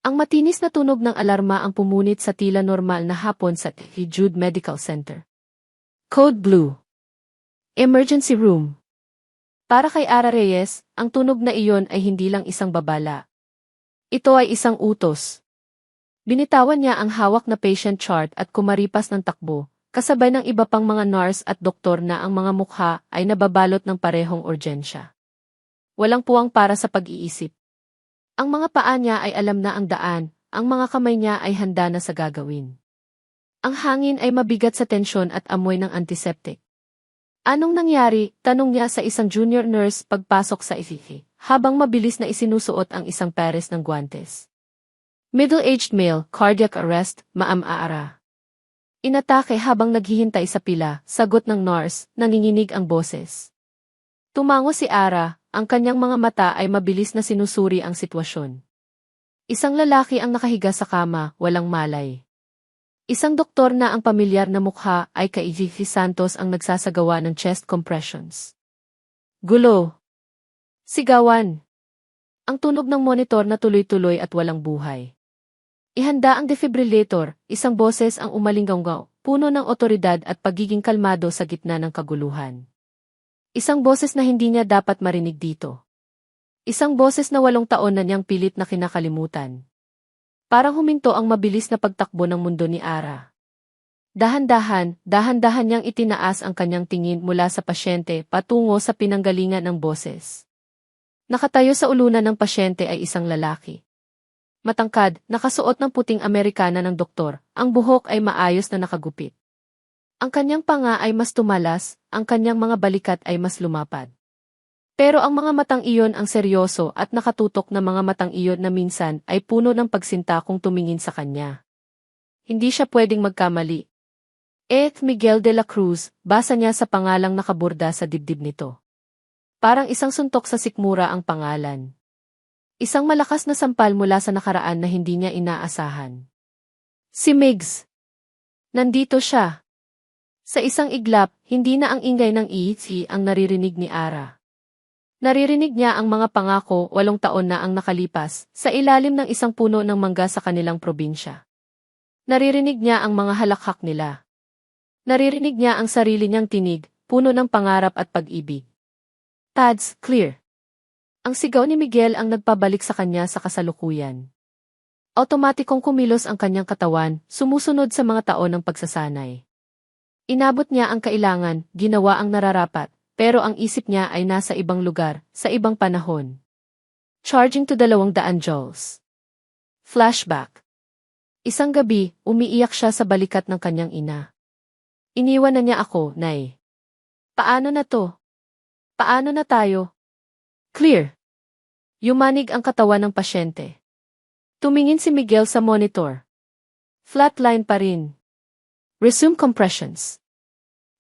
Ang matinis na tunog ng alarma ang pumunit sa tila normal na hapon sa Jude Medical Center. Code Blue. Emergency Room. Para kay Ara Reyes, ang tunog na iyon ay hindi lang isang babala. Ito ay isang utos. Binitawan niya ang hawak na patient chart at kumaripas ng takbo, kasabay ng iba pang mga nurse at doktor na ang mga mukha ay nababalot ng parehong urgensya. Walang puwang para sa pag-iisip. Ang mga paa niya ay alam na ang daan, ang mga kamay niya ay handa na sa gagawin. Ang hangin ay mabigat sa tensyon at amoy ng antiseptic. Anong nangyari? Tanong niya sa isang junior nurse pagpasok sa ICC, habang mabilis na isinusuot ang isang pares ng guwantes. Middle-aged male, cardiac arrest, Ma'am Ara. Inatake habang naghihintay sa pila, sagot ng nurse, nanginginig ang boses. Tumango si Ara, ang kanyang mga mata ay mabilis na sinusuri ang sitwasyon. Isang lalaki ang nakahiga sa kama, walang malay. Isang doktor na ang pamilyar na mukha ay kay G.V. Santos ang nagsasagawa ng chest compressions. Gulo. Sigawan. Ang tunog ng monitor na tuloy-tuloy at walang buhay. Ihanda ang defibrillator, isang boses ang umalinggaw, puno ng otoridad at pagiging kalmado sa gitna ng kaguluhan. Isang boses na hindi niya dapat marinig dito. Isang boses na 8 taon na niyang pilit na kinakalimutan. Parang huminto ang mabilis na pagtakbo ng mundo ni Ara. Dahan-dahan niyang itinaas ang kanyang tingin mula sa pasyente patungo sa pinanggalingan ng boses. Nakatayo sa ulunan ng pasyente ay isang lalaki. Matangkad, nakasuot ng puting Amerikana ng doktor, ang buhok ay maayos na nakagupit. Ang kanyang panga ay mas tumalas, ang kanyang mga balikat ay mas lumapad. Pero ang mga matang iyon ang seryoso at nakatutok na mga matang iyon na minsan ay puno ng pagsinta kung tumingin sa kanya. Hindi siya pwedeng magkamali. Miguel de la Cruz, basa niya sa pangalang nakaburda sa dibdib nito. Parang isang suntok sa sikmura ang pangalan. Isang malakas na sampal mula sa nakaraan na hindi niya inaasahan. Si Migs. Nandito siya. Sa isang iglap, hindi na ang ingay ng EET ang naririnig ni Ara. Naririnig niya ang mga pangako 8 taon na ang nakalipas, sa ilalim ng isang puno ng mangga sa kanilang probinsya. Naririnig niya ang mga halakhak nila. Naririnig niya ang sarili niyang tinig, puno ng pangarap at pag-ibig. Tads, clear. Ang sigaw ni Miguel ang nagpabalik sa kanya sa kasalukuyan. Automatikong kumilos ang kanyang katawan, sumusunod sa mga taon ng pagsasanay. Inabot niya ang kailangan, ginawa ang nararapat. Pero ang isip niya ay nasa ibang lugar, sa ibang panahon. Charging to 200 joules. Flashback. Isang gabi, umiiyak siya sa balikat ng kanyang ina. Iniwan na niya ako, Nay. Paano na to? Paano na tayo? Clear. Yumanig ang katawan ng pasyente. Tumingin si Miguel sa monitor. Flatline pa rin. Resume compressions.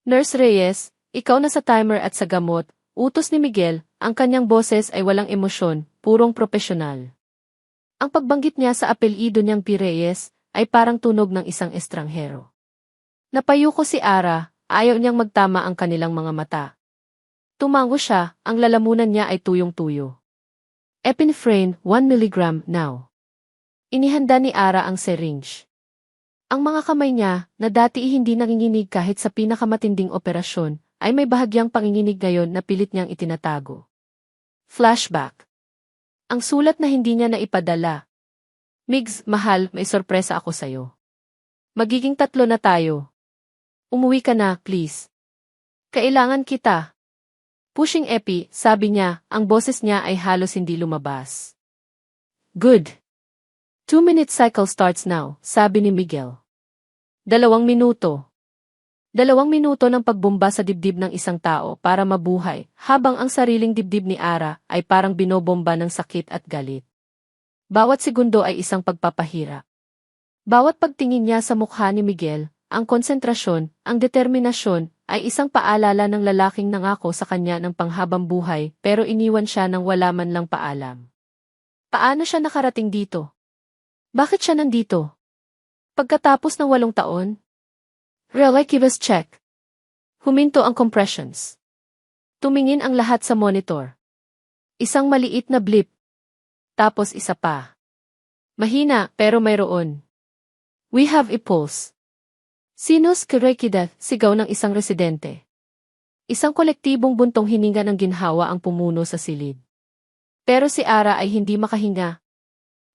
Nurse Reyes, ikaw na sa timer at sa gamot, utos ni Miguel, ang kanyang boses ay walang emosyon, purong propesyonal. Ang pagbanggit niya sa apelyido niyang P. Reyes ay parang tunog ng isang estranghero. Napayuko si Ara, ayaw niyang magtama ang kanilang mga mata. Tumango siya, ang lalamunan niya ay tuyong-tuyo. Epinephrine, 1 mg now. Inihanda ni Ara ang syringe. Ang mga kamay niya, na dati hindi nanginginig kahit sa pinakamatinding operasyon, ay may bahagyang panginginig ngayon na pilit niyang itinatago. Flashback. Ang sulat na hindi niya naipadala. Migs, mahal, may sorpresa ako sa'yo. Magiging 3 na tayo. Umuwi ka na, please. Kailangan kita. Pushing epi, sabi niya, ang boses niya ay halos hindi lumabas. Good. 2-minute cycle starts now, sabi ni Miguel. 2 minuto. 2 minuto ng pagbomba sa dibdib ng isang tao para mabuhay, habang ang sariling dibdib ni Ara ay parang binobomba ng sakit at galit. Bawat segundo ay isang pagpapahirap. Bawat pagtingin niya sa mukha ni Miguel, ang konsentrasyon, ang determinasyon, ay isang paalala ng lalaking nangako sa kanya ng panghabang buhay pero iniwan siya nang wala man lang paalam. Paano siya nakarating dito? Bakit siya nandito? Pagkatapos ng 8 taon? Relatives check. Huminto ang compressions. Tumingin ang lahat sa monitor. Isang maliit na blip. Tapos isa pa. Mahina, pero mayroon. We have a pulse. Sinus Kirekida, sigaw ng isang residente. Isang kolektibong buntong hininga ng ginhawa ang pumuno sa silid. Pero si Ara ay hindi makahinga.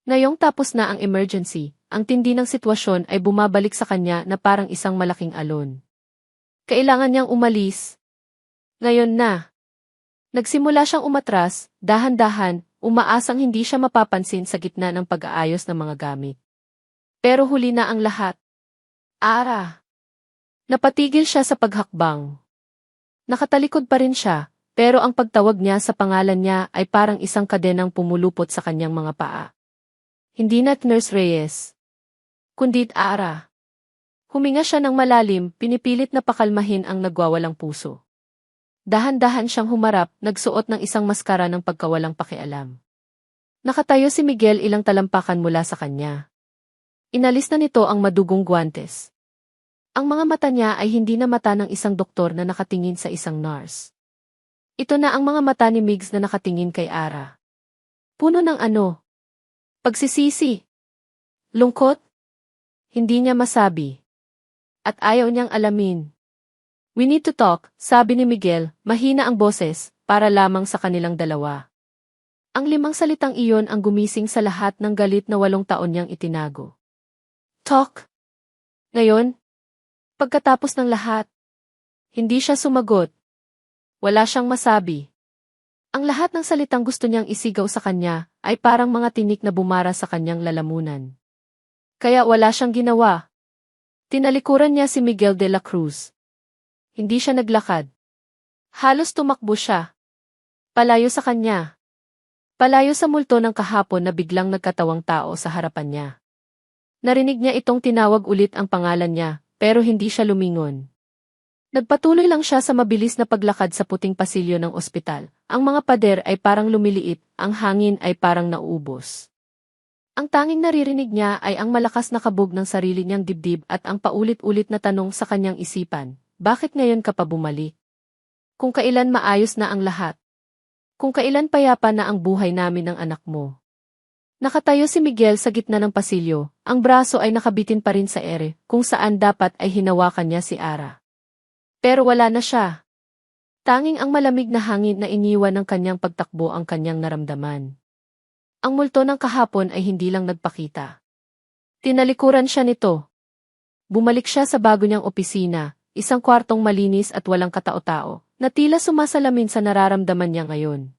Ngayong tapos na ang emergency, ang tindi ng sitwasyon ay bumabalik sa kanya na parang isang malaking alon. Kailangan niyang umalis. Ngayon na. Nagsimula siyang umatras, dahan-dahan, umaasang hindi siya mapapansin sa gitna ng pag-aayos ng mga gamit. Pero huli na ang lahat. Ara! Napatigil siya sa paghakbang. Nakatalikod pa rin siya, pero ang pagtawag niya sa pangalan niya ay parang isang kadenang pumulupot sa kanyang mga paa. Hindi na Nurse Reyes, kundi Ara. Huminga siya ng malalim, pinipilit na pakalmahin ang nagwawalang puso. Dahan-dahan siyang humarap, nagsuot ng isang maskara ng pagkawalang pakialam. Nakatayo si Miguel ilang talampakan mula sa kanya. Inalis na nito ang madugong guwantes. Ang mga mata niya ay hindi na mata ng isang doktor na nakatingin sa isang nurse. Ito na ang mga mata ni Migs na nakatingin kay Ara. Puno ng ano? Pagsisisi. Lungkot? Hindi niya masabi. At ayaw niyang alamin. We need to talk, sabi ni Miguel, mahina ang boses, para lamang sa kanilang dalawa. Ang 5 salitang iyon ang gumising sa lahat ng galit na 8 taon niyang itinago. Talk. Ngayon, pagkatapos ng lahat, hindi siya sumagot. Wala siyang masabi. Ang lahat ng salitang gusto niyang isigaw sa kanya ay parang mga tinik na bumara sa kanyang lalamunan. Kaya wala siyang ginawa. Tinalikuran niya si Miguel de la Cruz. Hindi siya naglakad. Halos tumakbo siya. Palayo sa kanya. Palayo sa multo ng kahapon na biglang nagkatawang tao sa harapan niya. Narinig niya itong tinawag ulit ang pangalan niya, pero hindi siya lumingon. Nagpatuloy lang siya sa mabilis na paglakad sa puting pasilyo ng ospital. Ang mga pader ay parang lumiliit, ang hangin ay parang nauubos. Ang tanging naririnig niya ay ang malakas na kabog ng sarili niyang dibdib at ang paulit-ulit na tanong sa kanyang isipan, bakit ngayon ka pa bumalik? Kung kailan maayos na ang lahat? Kung kailan payapa na ang buhay namin ng anak mo? Nakatayo si Miguel sa gitna ng pasilyo, ang braso ay nakabitin pa rin sa ere, kung saan dapat ay hinawakan niya si Ara. Pero wala na siya. Tanging ang malamig na hangin na iniwan ng kanyang pagtakbo ang kanyang naramdaman. Ang multo ng kahapon ay hindi lang nagpakita. Tinalikuran siya nito. Bumalik siya sa bago niyang opisina, isang kwartong malinis at walang katao-tao, na tila sumasalamin sa nararamdaman niya ngayon.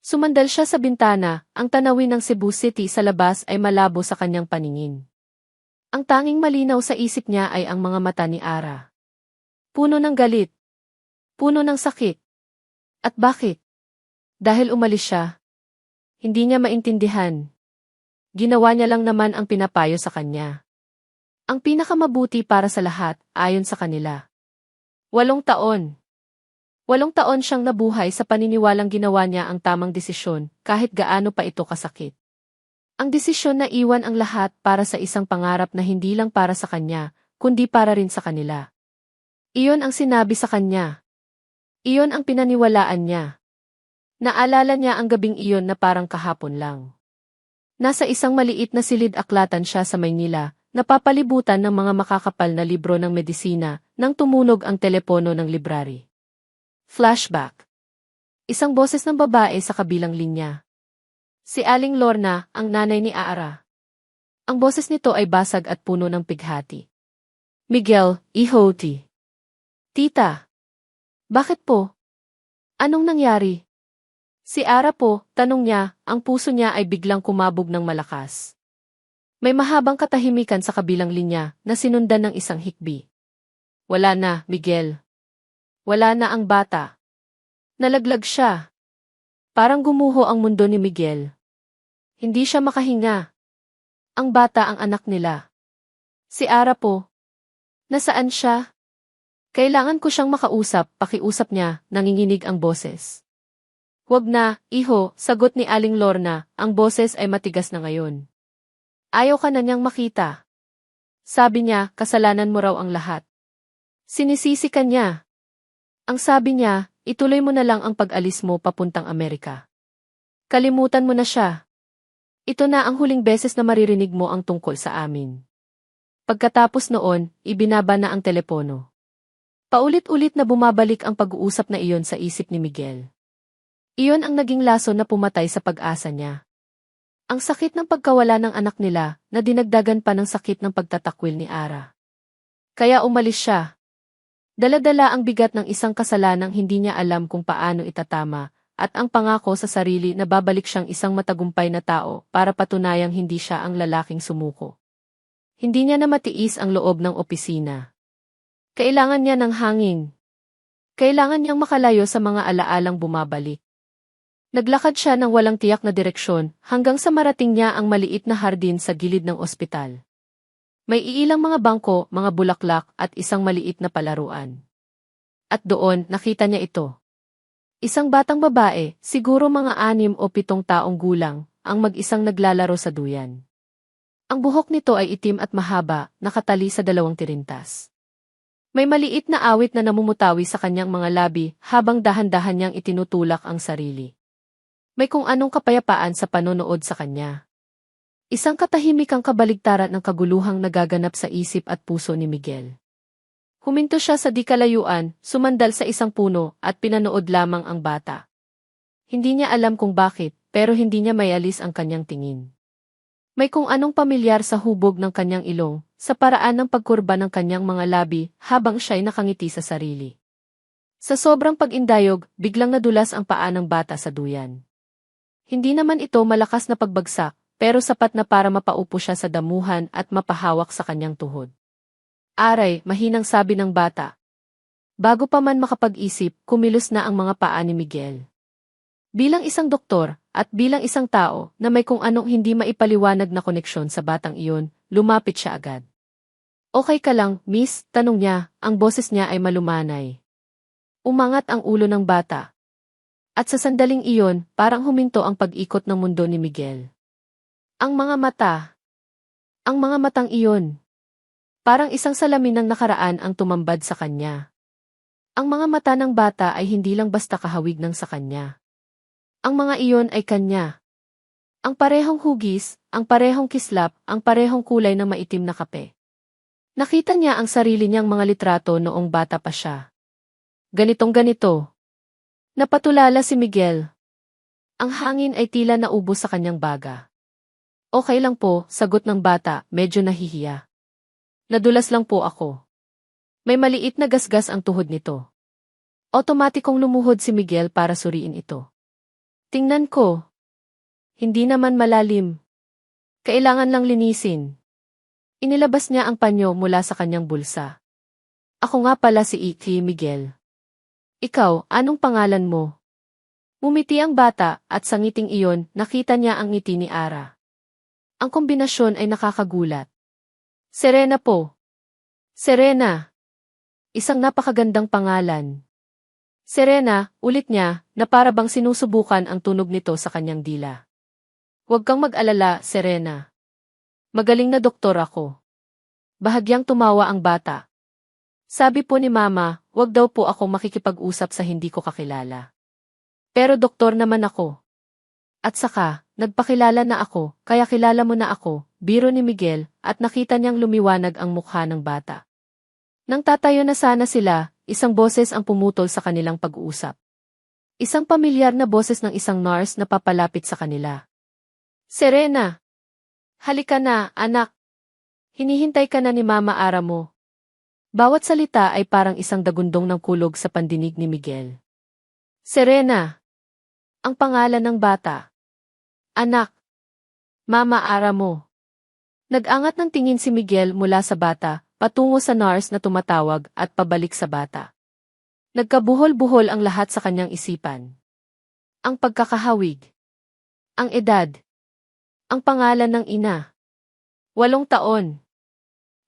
Sumandal siya sa bintana, ang tanawin ng Cebu City sa labas ay malabo sa kanyang paningin. Ang tanging malinaw sa isip niya ay ang mga mata ni Ara. Puno ng galit. Puno ng sakit. At bakit? Dahil umalis siya. Hindi niya maintindihan. Ginawa niya lang naman ang pinapayo sa kanya. Ang pinakamabuti para sa lahat, ayon sa kanila. 8 taon. 8 taon siyang nabuhay sa paniniwalang ginawa niya ang tamang desisyon, kahit gaano pa ito kasakit. Ang desisyon na iwan ang lahat para sa isang pangarap na hindi lang para sa kanya, kundi para rin sa kanila. Iyon ang sinabi sa kanya. Iyon ang pinaniwalaan niya. Naalala niya ang gabing iyon na parang kahapon lang. Nasa isang maliit na silid-aklatan siya sa Maynila, napapalibutan ng mga makakapal na libro ng medisina, nang tumunog ang telepono ng library. Flashback. Isang boses ng babae sa kabilang linya. Si Aling Lorna, ang nanay ni Ara. Ang boses nito ay basag at puno ng pighati. Miguel, ihoti. Tita. Bakit po? Anong nangyari? Si Ara po, tanong niya, ang puso niya ay biglang kumabog ng malakas. May mahabang katahimikan sa kabilang linya na sinundan ng isang hikbi. Wala na, Miguel. Wala na ang bata. Nalaglag siya. Parang gumuho ang mundo ni Miguel. Hindi siya makahinga. Ang bata ang anak nila. Si Ara po. Nasaan siya? Kailangan ko siyang makausap, pakiusap niya, nanginginig ang boses. Huwag na, iho, sagot ni Aling Lorna, ang boses ay matigas na ngayon. Ayaw ka na niyang makita. Sabi niya, kasalanan mo raw ang lahat. Sinisisi ka niya. Ang sabi niya, ituloy mo na lang ang pag-alis mo papuntang Amerika. Kalimutan mo na siya. Ito na ang huling beses na maririnig mo ang tungkol sa amin. Pagkatapos noon, ibinaba na ang telepono. Paulit-ulit na bumabalik ang pag-uusap na iyon sa isip ni Miguel. Iyon ang naging lason na pumatay sa pag-asa niya. Ang sakit ng pagkawala ng anak nila na dinagdagan pa ng sakit ng pagtatakwil ni Ara. Kaya umalis siya. Dala-dala ang bigat ng isang kasalanang hindi niya alam kung paano itatama at ang pangako sa sarili na babalik siyang isang matagumpay na tao para patunayang hindi siya ang lalaking sumuko. Hindi niya na matiis ang loob ng opisina. Kailangan niya ng hangin. Kailangan niyang makalayo sa mga alaalang bumabalik. Naglakad siya ng walang tiyak na direksyon hanggang sa marating niya ang maliit na hardin sa gilid ng ospital. May iilang mga bangko, mga bulaklak at isang maliit na palaruan. At doon, nakita niya ito. Isang batang babae, siguro mga 6 o 7 taong gulang, ang mag-isang naglalaro sa duyan. Ang buhok nito ay itim at mahaba, nakatali sa 2 tirintas. May maliit na awit na namumutawi sa kanyang mga labi habang dahan-dahan niyang itinutulak ang sarili. May kung anong kapayapaan sa panonood sa kanya. Isang katahimikang kabaligtaran ng kaguluhang nagaganap sa isip at puso ni Miguel. Huminto siya sa di kalayuan, sumandal sa isang puno at pinanood lamang ang bata. Hindi niya alam kung bakit, pero hindi niya mayalis ang kanyang tingin. May kung anong pamilyar sa hubog ng kanyang ilong, sa paraan ng pagkurba ng kanyang mga labi habang siya'y nakangiti sa sarili. Sa sobrang pag-indayog, biglang nadulas ang paa ng bata sa duyan. Hindi naman ito malakas na pagbagsak, pero sapat na para mapaupo siya sa damuhan at mapahawak sa kanyang tuhod. Aray, mahinang sabi ng bata. Bago pa man makapag-isip, kumilos na ang mga paa ni Miguel. Bilang isang doktor, at bilang isang tao na may kung anong hindi maipaliwanag na koneksyon sa batang iyon, lumapit siya agad. Okay ka lang, miss? Tanong niya, ang boses niya ay malumanay. Umangat ang ulo ng bata. At sa sandaling iyon, parang huminto ang pag-ikot ng mundo ni Miguel. Ang mga mata. Ang mga matang iyon. Parang isang salamin ng nakaraan ang tumambad sa kanya. Ang mga mata ng bata ay hindi lang basta kahawig ng sa kanya. Ang mga iyon ay kanya. Ang parehong hugis, ang parehong kislap, ang parehong kulay ng maitim na kape. Nakita niya ang sarili niyang mga litrato noong bata pa siya. Ganitong ganito. Napatulala si Miguel. Ang hangin ay tila naubos sa kanyang baga. Okay lang po, sagot ng bata, medyo nahihiya. Nadulas lang po ako. May maliit na gasgas ang tuhod nito. Otomatikong lumuhod si Miguel para suriin ito. Tingnan ko. Hindi naman malalim. Kailangan lang linisin. Inilabas niya ang panyo mula sa kanyang bulsa. Ako nga pala si Iki Miguel. Ikaw, anong pangalan mo? Mumiti ang bata at sa ngiting iyon, nakita niya ang ngiti ni Ara. Ang kombinasyon ay nakakagulat. Serena po. Serena. Isang napakagandang pangalan. Serena, ulit niya, na para bang sinusubukan ang tunog nito sa kanyang dila. Huwag kang mag-alala, Serena. Magaling na doktor ako. Bahagyang tumawa ang bata. Sabi po ni Mama, huwag daw po ako makikipag-usap sa hindi ko kakilala. Pero doktor naman ako. At saka, nagpakilala na ako, kaya kilala mo na ako, biro ni Miguel, at nakita niyang lumiwanag ang mukha ng bata. Nang tatayo na sana sila, isang boses ang pumutol sa kanilang pag-uusap. Isang pamilyar na boses ng isang nurse na papalapit sa kanila. Serena! Halika na, anak! Hinihintay ka na ni Mama Ara mo. Bawat salita ay parang isang dagundong ng kulog sa pandinig ni Miguel. Serena! Ang pangalan ng bata. Anak! Mama Ara mo. Nag-angat ng tingin si Miguel mula sa bata, patungo sa nurse na tumatawag at pabalik sa bata. Nagkabuhol-buhol ang lahat sa kanyang isipan. Ang pagkakahawig. Ang edad. Ang pangalan ng ina. 8 taon.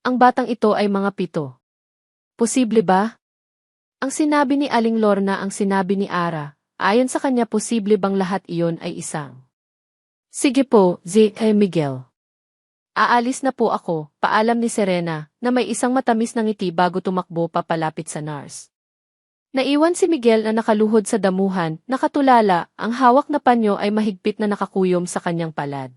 Ang batang ito ay mga 7. Posible ba? Ang sinabi ni Aling Lorna ang sinabi ni Ara, ayon sa kanya posible bang lahat iyon ay isang. Sige po, Miguel. Aalis na po ako, paalam ni Serena, na may isang matamis na ngiti bago tumakbo papalapit sa nurse. Naiwan si Miguel na nakaluhod sa damuhan, nakatulala, ang hawak na panyo ay mahigpit na nakakuyom sa kanyang palad.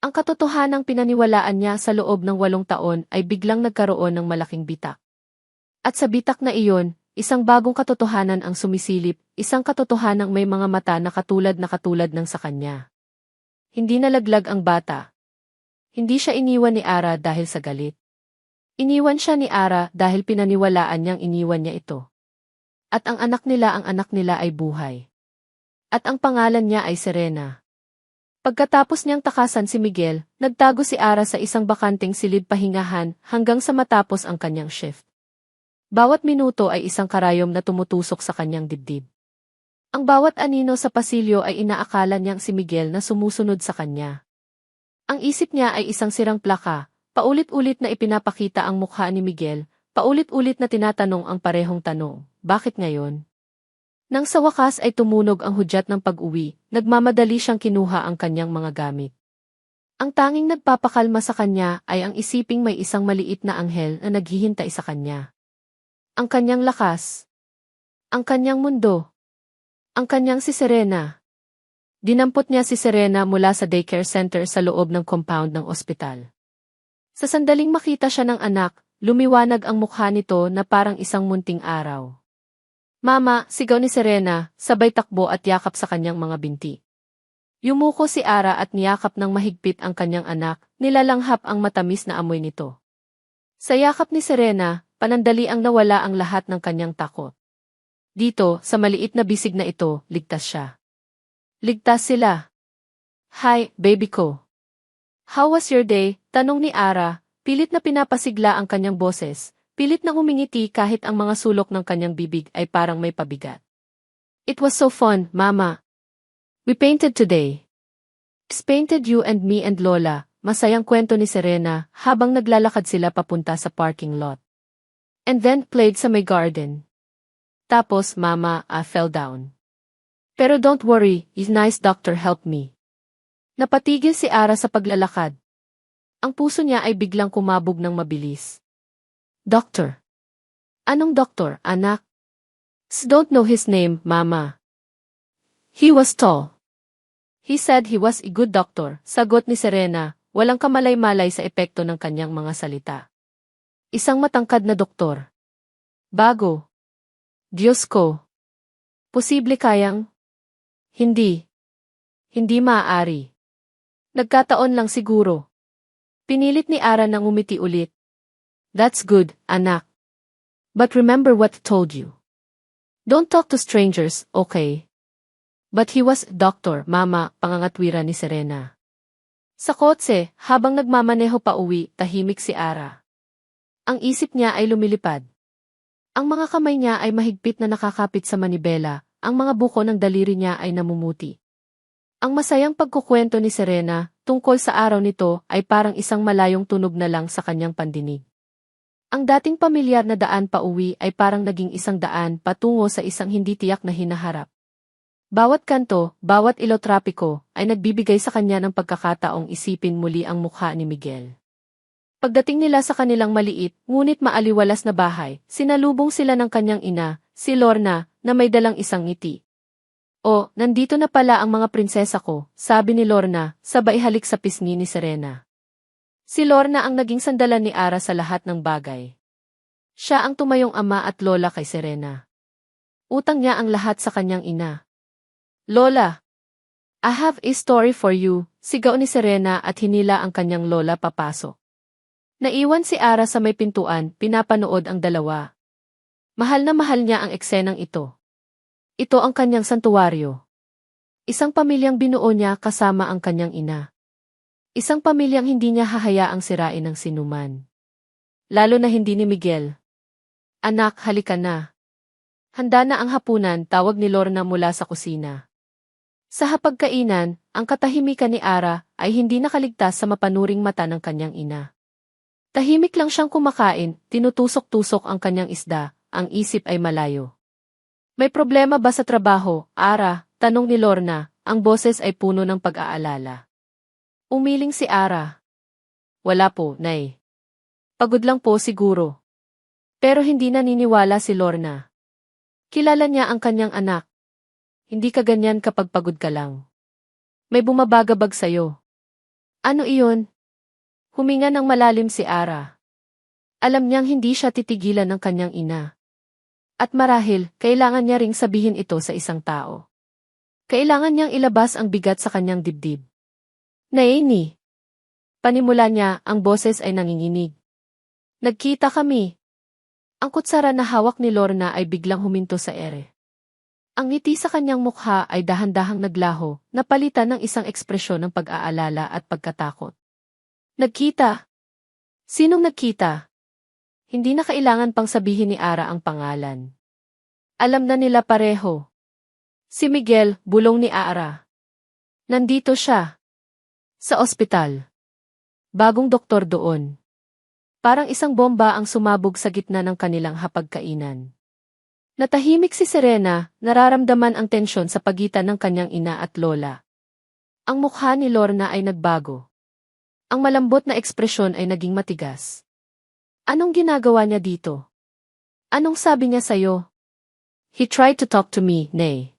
Ang katotohanang pinaniwalaan niya sa loob ng 8 taon ay biglang nagkaroon ng malaking bitak. At sa bitak na iyon, isang bagong katotohanan ang sumisilip, isang katotohanang may mga mata na katulad ng sa kanya. Hindi nalaglag ang bata. Hindi siya iniwan ni Ara dahil sa galit. Iniwan siya ni Ara dahil pinaniwalaan niyang iniwan niya ito. At ang anak nila ay buhay. At ang pangalan niya ay Serena. Pagkatapos niyang takasan si Miguel, nagtago si Ara sa isang bakanteng silid pahingahan hanggang sa matapos ang kanyang shift. Bawat minuto ay isang karayom na tumutusok sa kanyang dibdib. Ang bawat anino sa pasilyo ay inaakala niyang si Miguel na sumusunod sa kanya. Ang isip niya ay isang sirang plaka, paulit-ulit na ipinapakita ang mukha ni Miguel, paulit-ulit na tinatanong ang parehong tanong, bakit ngayon? Nang sa wakas ay tumunog ang hudyat ng pag-uwi, nagmamadali siyang kinuha ang kanyang mga gamit. Ang tanging nagpapakalma sa kanya ay ang isiping may isang maliit na anghel na naghihintay sa kanya. Ang kanyang lakas. Ang kanyang mundo. Ang kanyang si Serena. Dinampot niya si Serena mula sa daycare center sa loob ng compound ng ospital. Sa sandaling makita siya ng anak, lumiwanag ang mukha nito na parang isang munting araw. Mama, sigaw ni Serena, sabay takbo at yakap sa kanyang mga binti. Yumuko si Ara at niyakap ng mahigpit ang kanyang anak, nilalanghap ang matamis na amoy nito. Sa yakap ni Serena, panandali ang nawala ang lahat ng kanyang takot. Dito, sa maliit na bisig na ito, ligtas siya. Ligtas sila. Hi, baby ko. How was your day? Tanong ni Ara, pilit na pinapasigla ang kanyang boses. Pilit na humingiti kahit ang mga sulok ng kanyang bibig ay parang may pabigat. It was so fun, Mama. We painted today. It's painted you and me and Lola, masayang kwento ni Serena habang naglalakad sila papunta sa parking lot. And then played sa may garden. Tapos, Mama, I fell down. Pero don't worry, his nice doctor helped me. Napatigil si Ara sa paglalakad. Ang puso niya ay biglang kumabog ng mabilis. Doctor. Anong doktor, anak? Don't know his name, Mama. He was tall. He said he was a good doctor, sagot ni Serena, walang kamalay-malay sa epekto ng kanyang mga salita. Isang matangkad na doktor. Bago. Diyos ko. Posible kayang? Hindi. Hindi maaari. Nagkataon lang siguro. Pinilit ni Ara nang umiti ulit. That's good, anak. But remember what I told you. Don't talk to strangers, okay? But he was doctor, Mama, pangangatwira ni Serena. Sa kotse, habang nagmamaneho pa uwi, tahimik si Ara. Ang isip niya ay lumilipad. Ang mga kamay niya ay mahigpit na nakakapit sa manibela, ang mga buko ng daliri niya ay namumuti. Ang masayang pagkukwento ni Serena, tungkol sa araw nito, ay parang isang malayong tunog na lang sa kanyang pandinig. Ang dating pamilyar na daan pa uwi ay parang naging isang daan patungo sa isang hindi tiyak na hinaharap. Bawat kanto, bawat ilo trapiko, ay nagbibigay sa kanya ng pagkakataong isipin muli ang mukha ni Miguel. Pagdating nila sa kanilang maliit, ngunit maaliwalas na bahay, sinalubong sila ng kanyang ina, si Lorna, na may dalang isang ngiti. Oh, nandito na pala ang mga prinsesa ko, sabi ni Lorna, sabay halik sa pisngi ni Serena. Si Lorna ang naging sandalan ni Ara sa lahat ng bagay. Siya ang tumayong ama at lola kay Serena. Utang niya ang lahat sa kanyang ina. Lola! I have a story for you, sigaw ni Serena at hinila ang kanyang lola papasok. Naiwan si Ara sa may pintuan, pinapanood ang dalawa. Mahal na mahal niya ang eksenang ito. Ito ang kanyang santuwaryo. Isang pamilyang binuo niya kasama ang kanyang ina. Isang pamilyang hindi niya hahayaang sirain ng sinuman. Lalo na hindi ni Miguel. Anak, halika na. Handa na ang hapunan, tawag ni Lorna mula sa kusina. Sa hapagkainan, ang katahimikan ni Ara ay hindi nakaligtas sa mapanuring mata ng kanyang ina. Tahimik lang siyang kumakain, tinutusok-tusok ang kanyang isda, ang isip ay malayo. May problema ba sa trabaho, Ara? Tanong ni Lorna, ang boses ay puno ng pag-aalala. Umiling si Ara. Wala po, Nay. Pagod lang po siguro. Pero hindi naniniwala si Lorna. Kilala niya ang kanyang anak. Hindi ka ganyan kapag pagod ka lang. May bumabagabag sa'yo. Ano iyon? Huminga ng malalim si Ara. Alam niyang hindi siya titigilan ng kanyang ina. At marahil, kailangan niya ring sabihin ito sa isang tao. Kailangan niyang ilabas ang bigat sa kanyang dibdib. Naini. Panimula niya, ang boses ay nanginginig. Nagkita kami. Ang kutsara na hawak ni Lorna ay biglang huminto sa ere. Ang ngiti sa kanyang mukha ay dahan-dahang naglaho, napalitan ng isang ekspresyon ng pag-aalala at pagkatakot. Nagkita? Sinong nagkita? Hindi na kailangan pang sabihin ni Ara ang pangalan. Alam na nila pareho. Si Miguel, bulong ni Ara. Nandito siya. Sa ospital. Bagong doktor doon. Parang isang bomba ang sumabog sa gitna ng kanilang hapagkainan. Natahimik si Serena, nararamdaman ang tensyon sa pagitan ng kanyang ina at lola. Ang mukha ni Lorna ay nagbago. Ang malambot na ekspresyon ay naging matigas. Anong ginagawa niya dito? Anong sabi niya sa'yo? He tried to talk to me, Nay.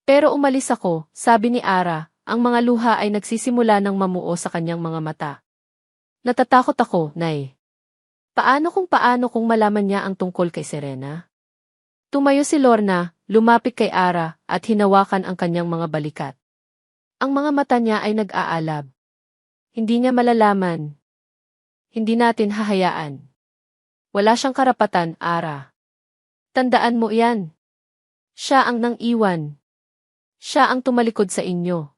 Pero umalis ako, sabi ni Ara, ang mga luha ay nagsisimula ng mamuo sa kanyang mga mata. Natatakot ako, Nay. Paano kung malaman niya ang tungkol kay Serena? Tumayo si Lorna, lumapit kay Ara, at hinawakan ang kanyang mga balikat. Ang mga mata niya ay nag-aalab. Hindi niya malalaman. Hindi natin hahayaan. Wala siyang karapatan, Ara. Tandaan mo yan. Siya ang nang-iwan. Siya ang tumalikod sa inyo.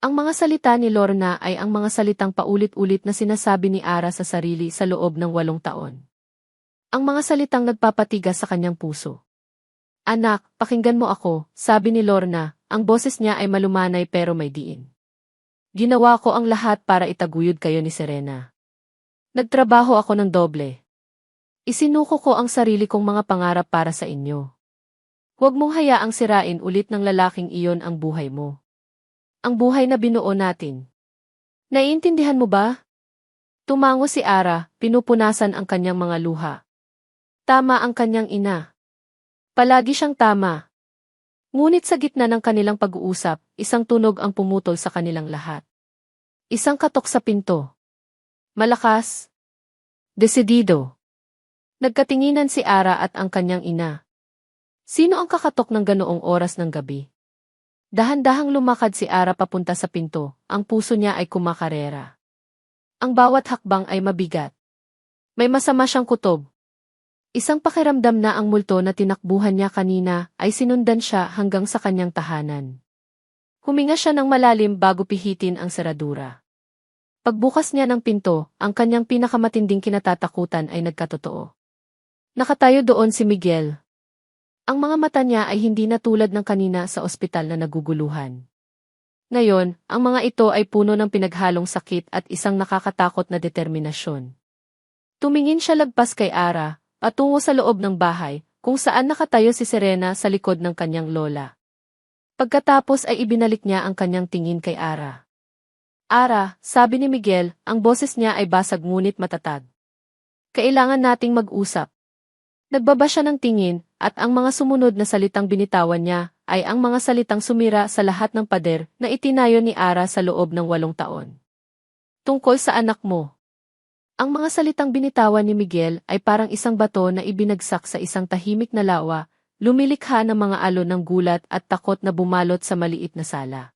Ang mga salita ni Lorna ay ang mga salitang paulit-ulit na sinasabi ni Ara sa sarili sa loob ng 8 taon. Ang mga salitang nagpapatigas sa kanyang puso. Anak, pakinggan mo ako, sabi ni Lorna, ang boses niya ay malumanay pero may diin. Ginawa ko ang lahat para itaguyod kayo ni Serena. Nagtrabaho ako ng doble. Isinuko ko ang sarili kong mga pangarap para sa inyo. Huwag mong hayaang sirain ulit ng lalaking iyon ang buhay mo. Ang buhay na binuo natin. Naiintindihan mo ba? Tumango si Ara, pinupunasan ang kanyang mga luha. Tama ang kanyang ina. Palagi siyang tama. Ngunit sa gitna ng kanilang pag-uusap, isang tunog ang pumutol sa kanilang lahat. Isang katok sa pinto. Malakas. Desidido. Nagkatinginan si Ara at ang kanyang ina. Sino ang kakatok ng ganoong oras ng gabi? Dahan-dahang lumakad si Ara papunta sa pinto, ang puso niya ay kumakarera. Ang bawat hakbang ay mabigat. May masama siyang kutob. Isang pakiramdam na ang multo na tinakbuhan niya kanina ay sinundan siya hanggang sa kanyang tahanan. Huminga siya ng malalim bago pihitin ang seradura. Pagbukas niya ng pinto, ang kanyang pinakamatinding kinatatakutan ay nagkatotoo. Nakatayo doon si Miguel. Ang mga mata niya ay hindi na tulad ng kanina sa ospital na naguguluhan. Ngayon, ang mga ito ay puno ng pinaghalong sakit at isang nakakatakot na determinasyon. Tumingin siya lagpas kay Ara, patungo sa loob ng bahay, kung saan nakatayo si Serena sa likod ng kanyang lola. Pagkatapos ay ibinalik niya ang kanyang tingin kay Ara. Ara, sabi ni Miguel, ang boses niya ay basag ngunit matatag. Kailangan nating mag-usap. Nagbaba siya ng tingin, at ang mga sumunod na salitang binitawan niya, ay ang mga salitang sumira sa lahat ng pader na itinayo ni Ara sa loob ng 8 taon. Tungkol sa anak mo. Ang mga salitang binitawan ni Miguel ay parang isang bato na ibinagsak sa isang tahimik na lawa, lumilikha ng mga alon ng gulat at takot na bumalot sa maliit na sala.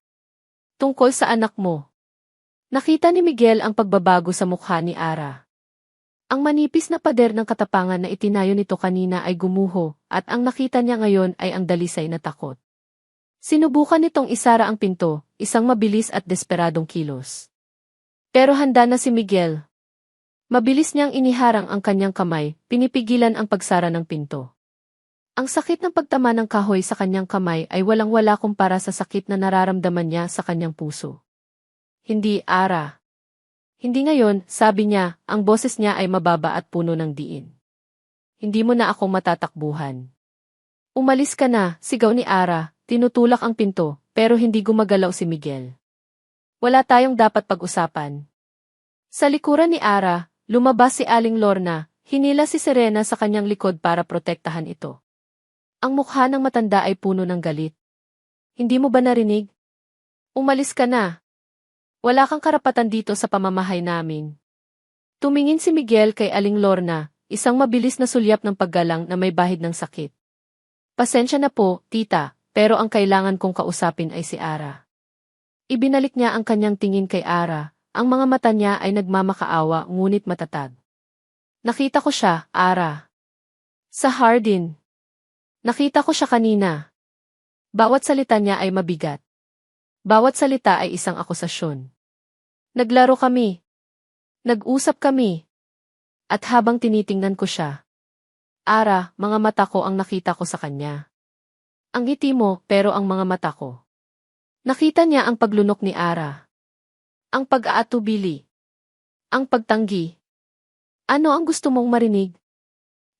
Tungkol sa anak mo. Nakita ni Miguel ang pagbabago sa mukha ni Ara. Ang manipis na pader ng katapangan na itinayo nito kanina ay gumuho, at ang nakita niya ngayon ay ang dalisay na takot. Sinubukan nitong isara ang pinto, isang mabilis at desperadong kilos. Pero handa na si Miguel. Mabilis niyang iniharang ang kanyang kamay, pinipigilan ang pagsara ng pinto. Ang sakit ng pagtama ng kahoy sa kanyang kamay ay walang-wala kumpara sa sakit na nararamdaman niya sa kanyang puso. Hindi, Ara. Hindi ngayon, sabi niya, ang boses niya ay mababa at puno ng diin. Hindi mo na ako matatakbuhan. Umalis ka na, sigaw ni Ara, tinutulak ang pinto, pero hindi gumagalaw si Miguel. Wala tayong dapat pag-usapan. Sa likuran ni Ara, lumabas si Aling Lorna, hinila si Serena sa kanyang likod para protektahan ito. Ang mukha ng matanda ay puno ng galit. Hindi mo ba narinig? Umalis ka na. Wala kang karapatan dito sa pamamahay namin. Tumingin si Miguel kay Aling Lorna, isang mabilis na sulyap ng paggalang na may bahid ng sakit. Pasensya na po, tita, pero ang kailangan kong kausapin ay si Ara. Ibinalik niya ang kanyang tingin kay Ara, ang mga mata niya ay nagmamakaawa ngunit matatag. Nakita ko siya, Ara. Sa Hardin. Nakita ko siya kanina. Bawat salita niya ay mabigat. Bawat salita ay isang akusasyon. Naglaro kami. Nag-usap kami. At habang tinitingnan ko siya, Ara, mga mata ko ang nakita ko sa kanya. Ang ngiti mo, pero ang mga mata ko. Nakita niya ang paglunok ni Ara. Ang pag-aatubili. Ang pagtanggi. Ano ang gusto mong marinig?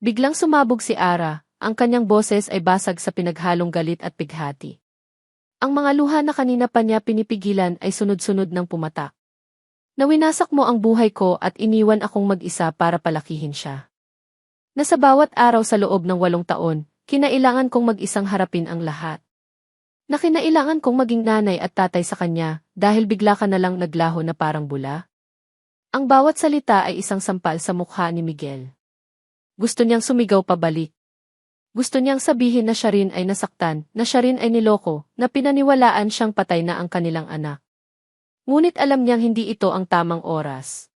Biglang sumabog si Ara, ang kanyang boses ay basag sa pinaghalong galit at pighati. Ang mga luha na kanina pa niya pinipigilan ay sunod-sunod ng pumatak. Nawinasak mo ang buhay ko at iniwan akong mag-isa para palakihin siya. Na sa bawat araw sa loob ng 8 taon, kinailangan kong mag-isang harapin ang lahat. Na kinailangan kong maging nanay at tatay sa kanya dahil bigla ka na lang naglaho na parang bula. Ang bawat salita ay isang sampal sa mukha ni Miguel. Gusto niyang sumigaw pabalik. Gusto niyang sabihin na siya rin ay nasaktan, na siya rin ay niloko, na pinaniwalaan siyang patay na ang kanilang anak. Ngunit alam niyang hindi ito ang tamang oras.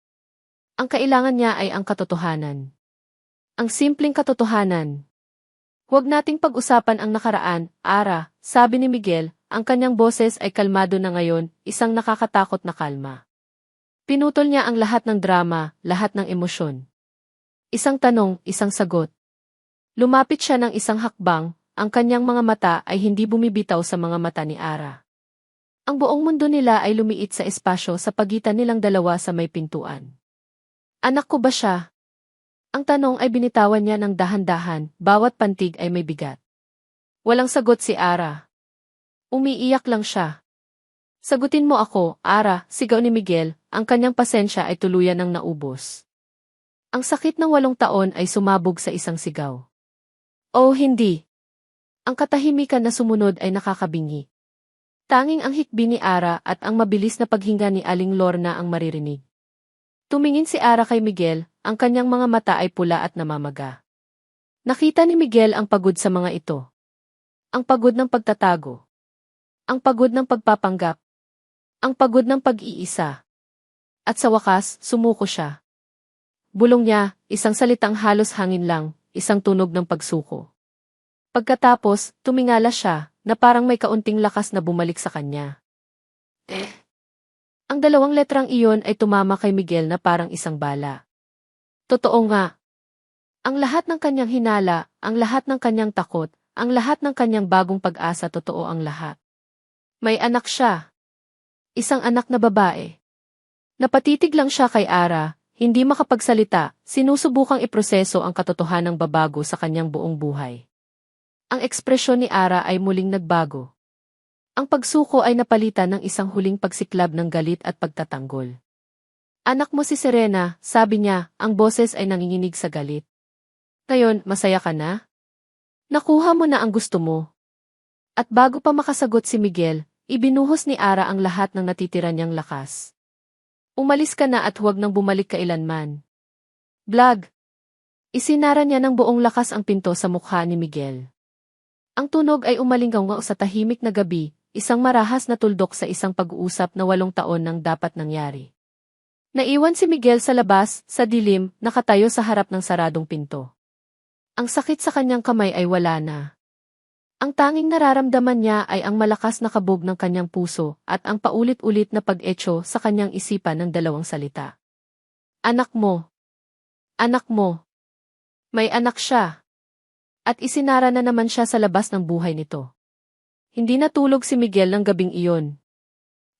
Ang kailangan niya ay ang katotohanan. Ang simpleng katotohanan. Huwag nating pag-usapan ang nakaraan, Ara, sabi ni Miguel, ang kanyang boses ay kalmado na ngayon, isang nakakatakot na kalma. Pinutol niya ang lahat ng drama, lahat ng emosyon. Isang tanong, isang sagot. Lumapit siya ng isang hakbang, ang kanyang mga mata ay hindi bumibitaw sa mga mata ni Ara. Ang buong mundo nila ay lumiit sa espasyo sa pagitan nilang dalawa sa may pintuan. Anak ko ba siya? Ang tanong ay binitawan niya ng dahan-dahan, bawat pantig ay may bigat. Walang sagot si Ara. Umiiyak lang siya. Sagutin mo ako, Ara, sigaw ni Miguel, ang kanyang pasensya ay tuluyan ng naubos. Ang sakit ng 8 taon ay sumabog sa isang sigaw. Oh, hindi. Ang katahimikan na sumunod ay nakakabingi. Tanging ang hikbi ni Ara at ang mabilis na paghinga ni Aling Lorna ang maririnig. Tumingin si Ara kay Miguel, ang kanyang mga mata ay pula at namamaga. Nakita ni Miguel ang pagod sa mga ito. Ang pagod ng pagtatago. Ang pagod ng pagpapanggap. Ang pagod ng pag-iisa. At sa wakas, sumuko siya. Bulong niya, isang salitang halos hangin lang, isang tunog ng pagsuko. Pagkatapos, tumingala siya, na parang may kaunting lakas na bumalik sa kanya. Ang 2 letrang iyon ay tumama kay Miguel na parang isang bala. Totoo nga. Ang lahat ng kanyang hinala, ang lahat ng kanyang takot, ang lahat ng kanyang bagong pag-asa, totoo ang lahat. May anak siya. Isang anak na babae. Napatitig lang siya kay Ara, hindi makapagsalita, sinusubukang iproseso ang katotohanang babago sa kanyang buong buhay. Ang ekspresyon ni Ara ay muling nagbago. Ang pagsuko ay napalitan ng isang huling pagsiklab ng galit at pagtatanggol. Anak mo si Serena, sabi niya, ang boses ay nanginginig sa galit. Ngayon, masaya ka na? Nakuha mo na ang gusto mo. At bago pa makasagot si Miguel, ibinuhos ni Ara ang lahat ng natitira niyang lakas. Umalis ka na at huwag nang bumalik kailanman. Blag! Isinara niya ng buong lakas ang pinto sa mukha ni Miguel. Ang tunog ay umalinggaw sa tahimik na gabi, isang marahas na tuldok sa isang pag-uusap na 8 taon nang dapat nangyari. Naiwan si Miguel sa labas, sa dilim, nakatayo sa harap ng saradong pinto. Ang sakit sa kanyang kamay ay wala na. Ang tanging nararamdaman niya ay ang malakas na kabog ng kanyang puso at ang paulit-ulit na pag-etso sa kanyang isipan ng 2 salita. Anak mo. Anak mo. May anak siya. At isinara na naman siya sa labas ng buhay nito. Hindi natulog si Miguel ng gabing iyon.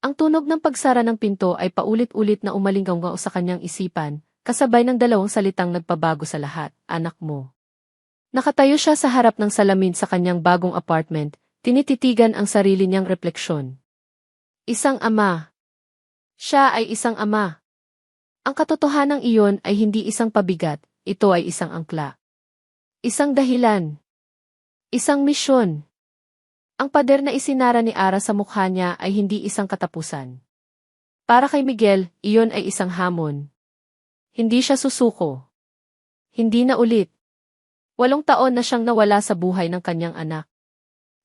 Ang tunog ng pagsara ng pinto ay paulit-ulit na umalinggaw sa kanyang isipan, kasabay ng 2 salitang nagpabago sa lahat, anak mo. Nakatayo siya sa harap ng salamin sa kanyang bagong apartment, tinititigan ang sarili niyang refleksyon. Isang ama. Siya ay isang ama. Ang katotohanang iyon ay hindi isang pabigat, ito ay isang angkla. Isang dahilan. Isang misyon. Ang pader na isinara ni Ara sa mukha niya ay hindi isang katapusan. Para kay Miguel, iyon ay isang hamon. Hindi siya susuko. Hindi na ulit. 8 taon na siyang nawala sa buhay ng kanyang anak.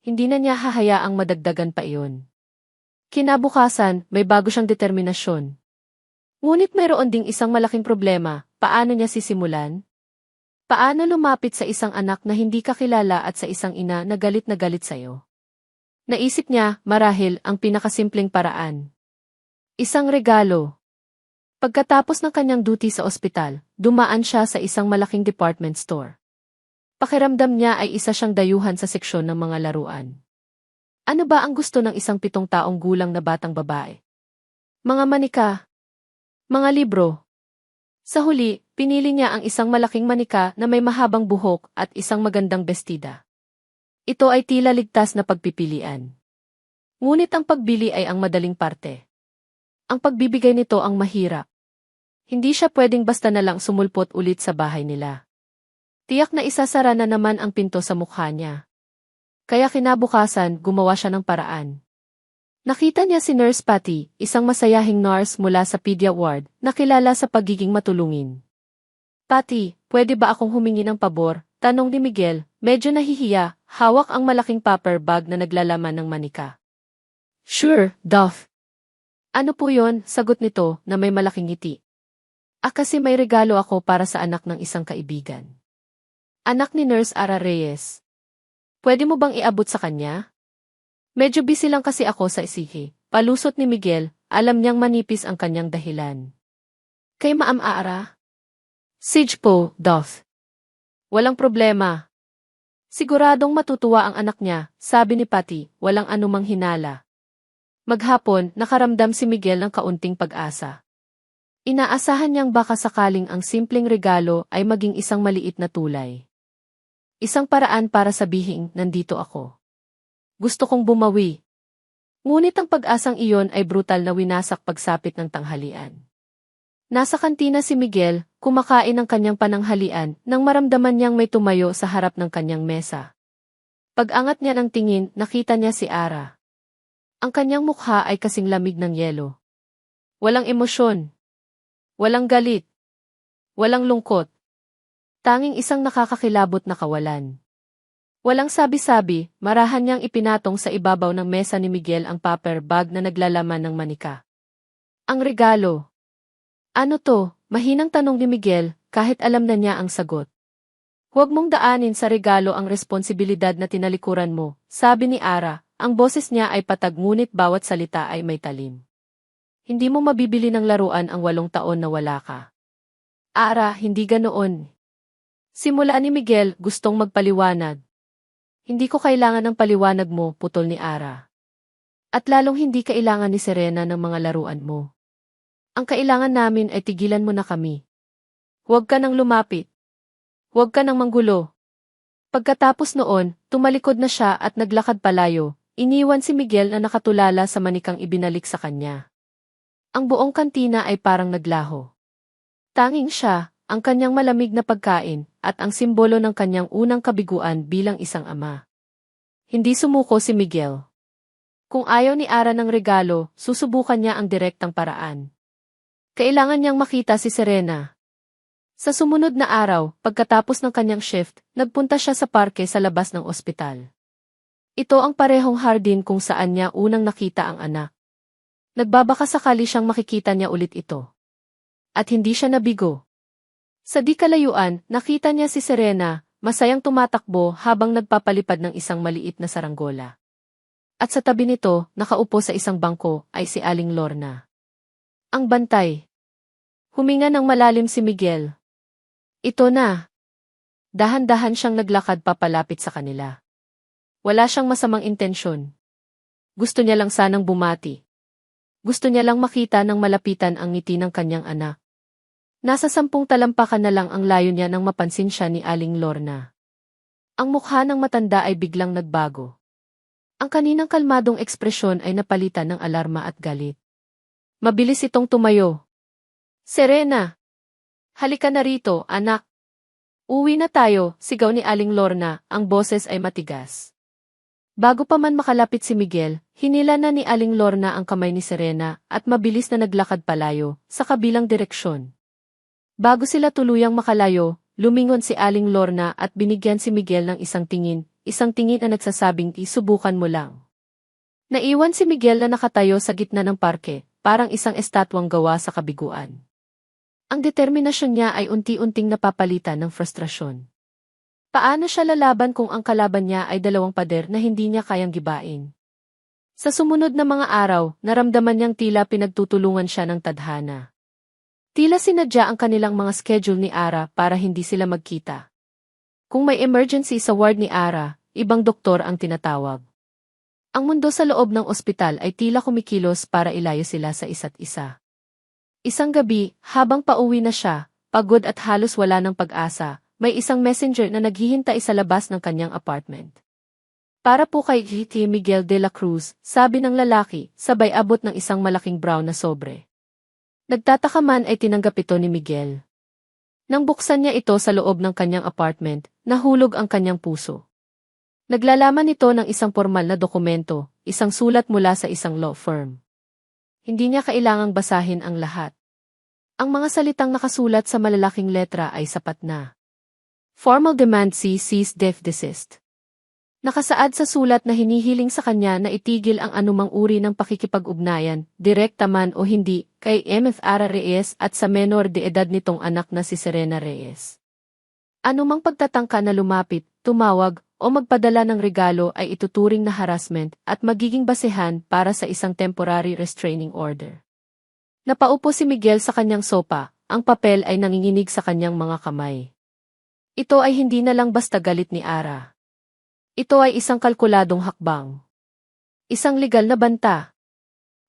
Hindi na niya hahayaang madagdagan pa iyon. Kinabukasan, may bago siyang determinasyon. Ngunit mayroon ding isang malaking problema, paano niya sisimulan? Paano lumapit sa isang anak na hindi kakilala at sa isang ina na galit sa'yo? Naisip niya, marahil, ang pinakasimpleng paraan. Isang regalo. Pagkatapos ng kanyang duty sa ospital, dumaan siya sa isang malaking department store. Pakiramdam niya ay isa siyang dayuhan sa seksyon ng mga laruan. Ano ba ang gusto ng isang 7 taong gulang na batang babae? Mga manika. Mga libro. Sa huli, pinili niya ang isang malaking manika na may mahabang buhok at isang magandang bestida. Ito ay tila ligtas na pagpipilian. Ngunit ang pagbili ay ang madaling parte. Ang pagbibigay nito ang mahirap. Hindi siya pwedeng basta na lang sumulpot ulit sa bahay nila. Tiyak na isasara na naman ang pinto sa mukha niya. Kaya kinabukasan, gumawa siya ng paraan. Nakita niya si Nurse Patty, isang masayahing nurse mula sa Pedia Ward, na kilala sa pagiging matulungin. Patty, pwede ba akong humingi ng pabor? Tanong ni Miguel, medyo nahihiya, hawak ang malaking paper bag na naglalaman ng manika. Sure, Duff. Ano po yon? Sagot nito na may malaking ngiti. Kasi may regalo ako para sa anak ng isang kaibigan. Anak ni Nurse Ara Reyes. Pwede mo bang iabot sa kanya? Medyo busy lang kasi ako sa isihi. Palusot ni Miguel, alam niyang manipis ang kanyang dahilan. Kay Maam Ara? Sige po, Duff. Walang problema. Siguradong matutuwa ang anak niya, sabi ni Patty, walang anumang hinala. Maghapon, nakaramdam si Miguel ng kaunting pag-asa. Inaasahan niyang baka sakaling ang simpleng regalo ay maging isang maliit na tulay. Isang paraan para sabihing, nandito ako. Gusto kong bumawi. Ngunit ang pag-asang iyon ay brutal na winasak pagsapit ng tanghalian. Nasa kantina si Miguel, kumakain ng kanyang pananghalian nang maramdaman niyang may tumayo sa harap ng kanyang mesa. Pag-angat niya ng tingin, nakita niya si Ara. Ang kanyang mukha ay kasing lamig ng yelo. Walang emosyon. Walang galit. Walang lungkot. Tanging isang nakakakilabot na kawalan. Walang sabi-sabi, marahan niyang ipinatong sa ibabaw ng mesa ni Miguel ang paper bag na naglalaman ng manika. Ang regalo. Ano to? Mahinang tanong ni Miguel, kahit alam na niya ang sagot. Huwag mong daanin sa regalo ang responsibilidad na tinalikuran mo, sabi ni Ara, ang boses niya ay patag ngunit bawat salita ay may talim. Hindi mo mabibili ng laruan ang 8 taon na wala ka. Ara, hindi ganoon. Simula ni Miguel, gustong magpaliwanag. Hindi ko kailangan ng paliwanag mo, putol ni Ara. At lalong hindi kailangan ni Serena ng mga laruan mo. Ang kailangan namin ay tigilan mo na kami. Huwag ka nang lumapit. Huwag ka nang manggulo. Pagkatapos noon, tumalikod na siya at naglakad palayo, iniwan si Miguel na nakatulala sa manikang ibinalik sa kanya. Ang buong kantina ay parang naglaho. Tanging siya, ang kanyang malamig na pagkain, at ang simbolo ng kanyang unang kabiguan bilang isang ama. Hindi sumuko si Miguel. Kung ayaw ni Ara ng regalo, susubukan niya ang direktang paraan. Kailangan niyang makita si Serena. Sa sumunod na araw, pagkatapos ng kanyang shift, nagpunta siya sa parke sa labas ng ospital. Ito ang parehong hardin kung saan niya unang nakita ang anak. Nagbabaka sakali siyang makikita niya ulit ito. At hindi siya nabigo. Sa di kalayuan, nakita niya si Serena, masayang tumatakbo habang nagpapalipad ng isang maliit na saranggola. At sa tabi nito, nakaupo sa isang bangko, ay si Aling Lorna. Ang bantay. Huminga ng malalim si Miguel. Ito na. Dahan-dahan siyang naglakad papalapit sa kanila. Wala siyang masamang intensyon. Gusto niya lang sanang bumati. Gusto niya lang makita ng malapitan ang ngiti ng kanyang anak. Nasa 10 talampakan na lang ang layo niya nang mapansin siya ni Aling Lorna. Ang mukha ng matanda ay biglang nagbago. Ang kaninang kalmadong ekspresyon ay napalitan ng alarma at galit. Mabilis itong tumayo. Serena! Halika na rito, anak. Uwi na tayo, sigaw ni Aling Lorna, ang boses ay matigas. Bago pa man makalapit si Miguel, hinila na ni Aling Lorna ang kamay ni Serena at mabilis na naglakad palayo sa kabilang direksyon. Bago sila tuluyang makalayo, lumingon si Aling Lorna at binigyan si Miguel ng isang tingin na nagsasabing subukan mo lang. Naiwan si Miguel na nakatayo sa gitna ng parke, parang isang estatwang gawa sa kabiguan. Ang determinasyon niya ay unti-unting napapalitan ng frustrasyon. Paano siya lalaban kung ang kalaban niya ay dalawang pader na hindi niya kayang gibain? Sa sumunod na mga araw, naramdaman niyang tila pinagtutulungan siya ng tadhana. Tila sinadya ang kanilang mga schedule ni Ara para hindi sila magkita. Kung may emergency sa ward ni Ara, ibang doktor ang tinatawag. Ang mundo sa loob ng ospital ay tila kumikilos para ilayo sila sa isa't isa. Isang gabi, habang pauwi na siya, pagod at halos wala ng pag-asa, may isang messenger na naghihintay sa labas ng kanyang apartment. Para po kay G.T. Miguel de la Cruz, sabi ng lalaki, sabay abot ng isang malaking brown na sobre. Nagtataka man ay tinanggap ito ni Miguel. Nang buksan niya ito sa loob ng kanyang apartment, nahulog ang kanyang puso. Naglalaman ito ng isang formal na dokumento, isang sulat mula sa isang law firm. Hindi niya kailangang basahin ang lahat. Ang mga salitang nakasulat sa malalaking letra ay sapat na. Formal demand cease desist. Nakasaad sa sulat na hinihiling sa kanya na itigil ang anumang uri ng pakikipag-ugnayan, direkta man o hindi, kay Mf. Ara Reyes at sa menor de edad nitong anak na si Serena Reyes. Anumang pagtatangka na lumapit, tumawag, o magpadala ng regalo ay ituturing na harassment at magiging basehan para sa isang temporary restraining order. Napaupo si Miguel sa kanyang sopa, ang papel ay nanginginig sa kanyang mga kamay. Ito ay hindi na lang basta galit ni Ara. Ito ay isang kalkuladong hakbang. Isang legal na banta.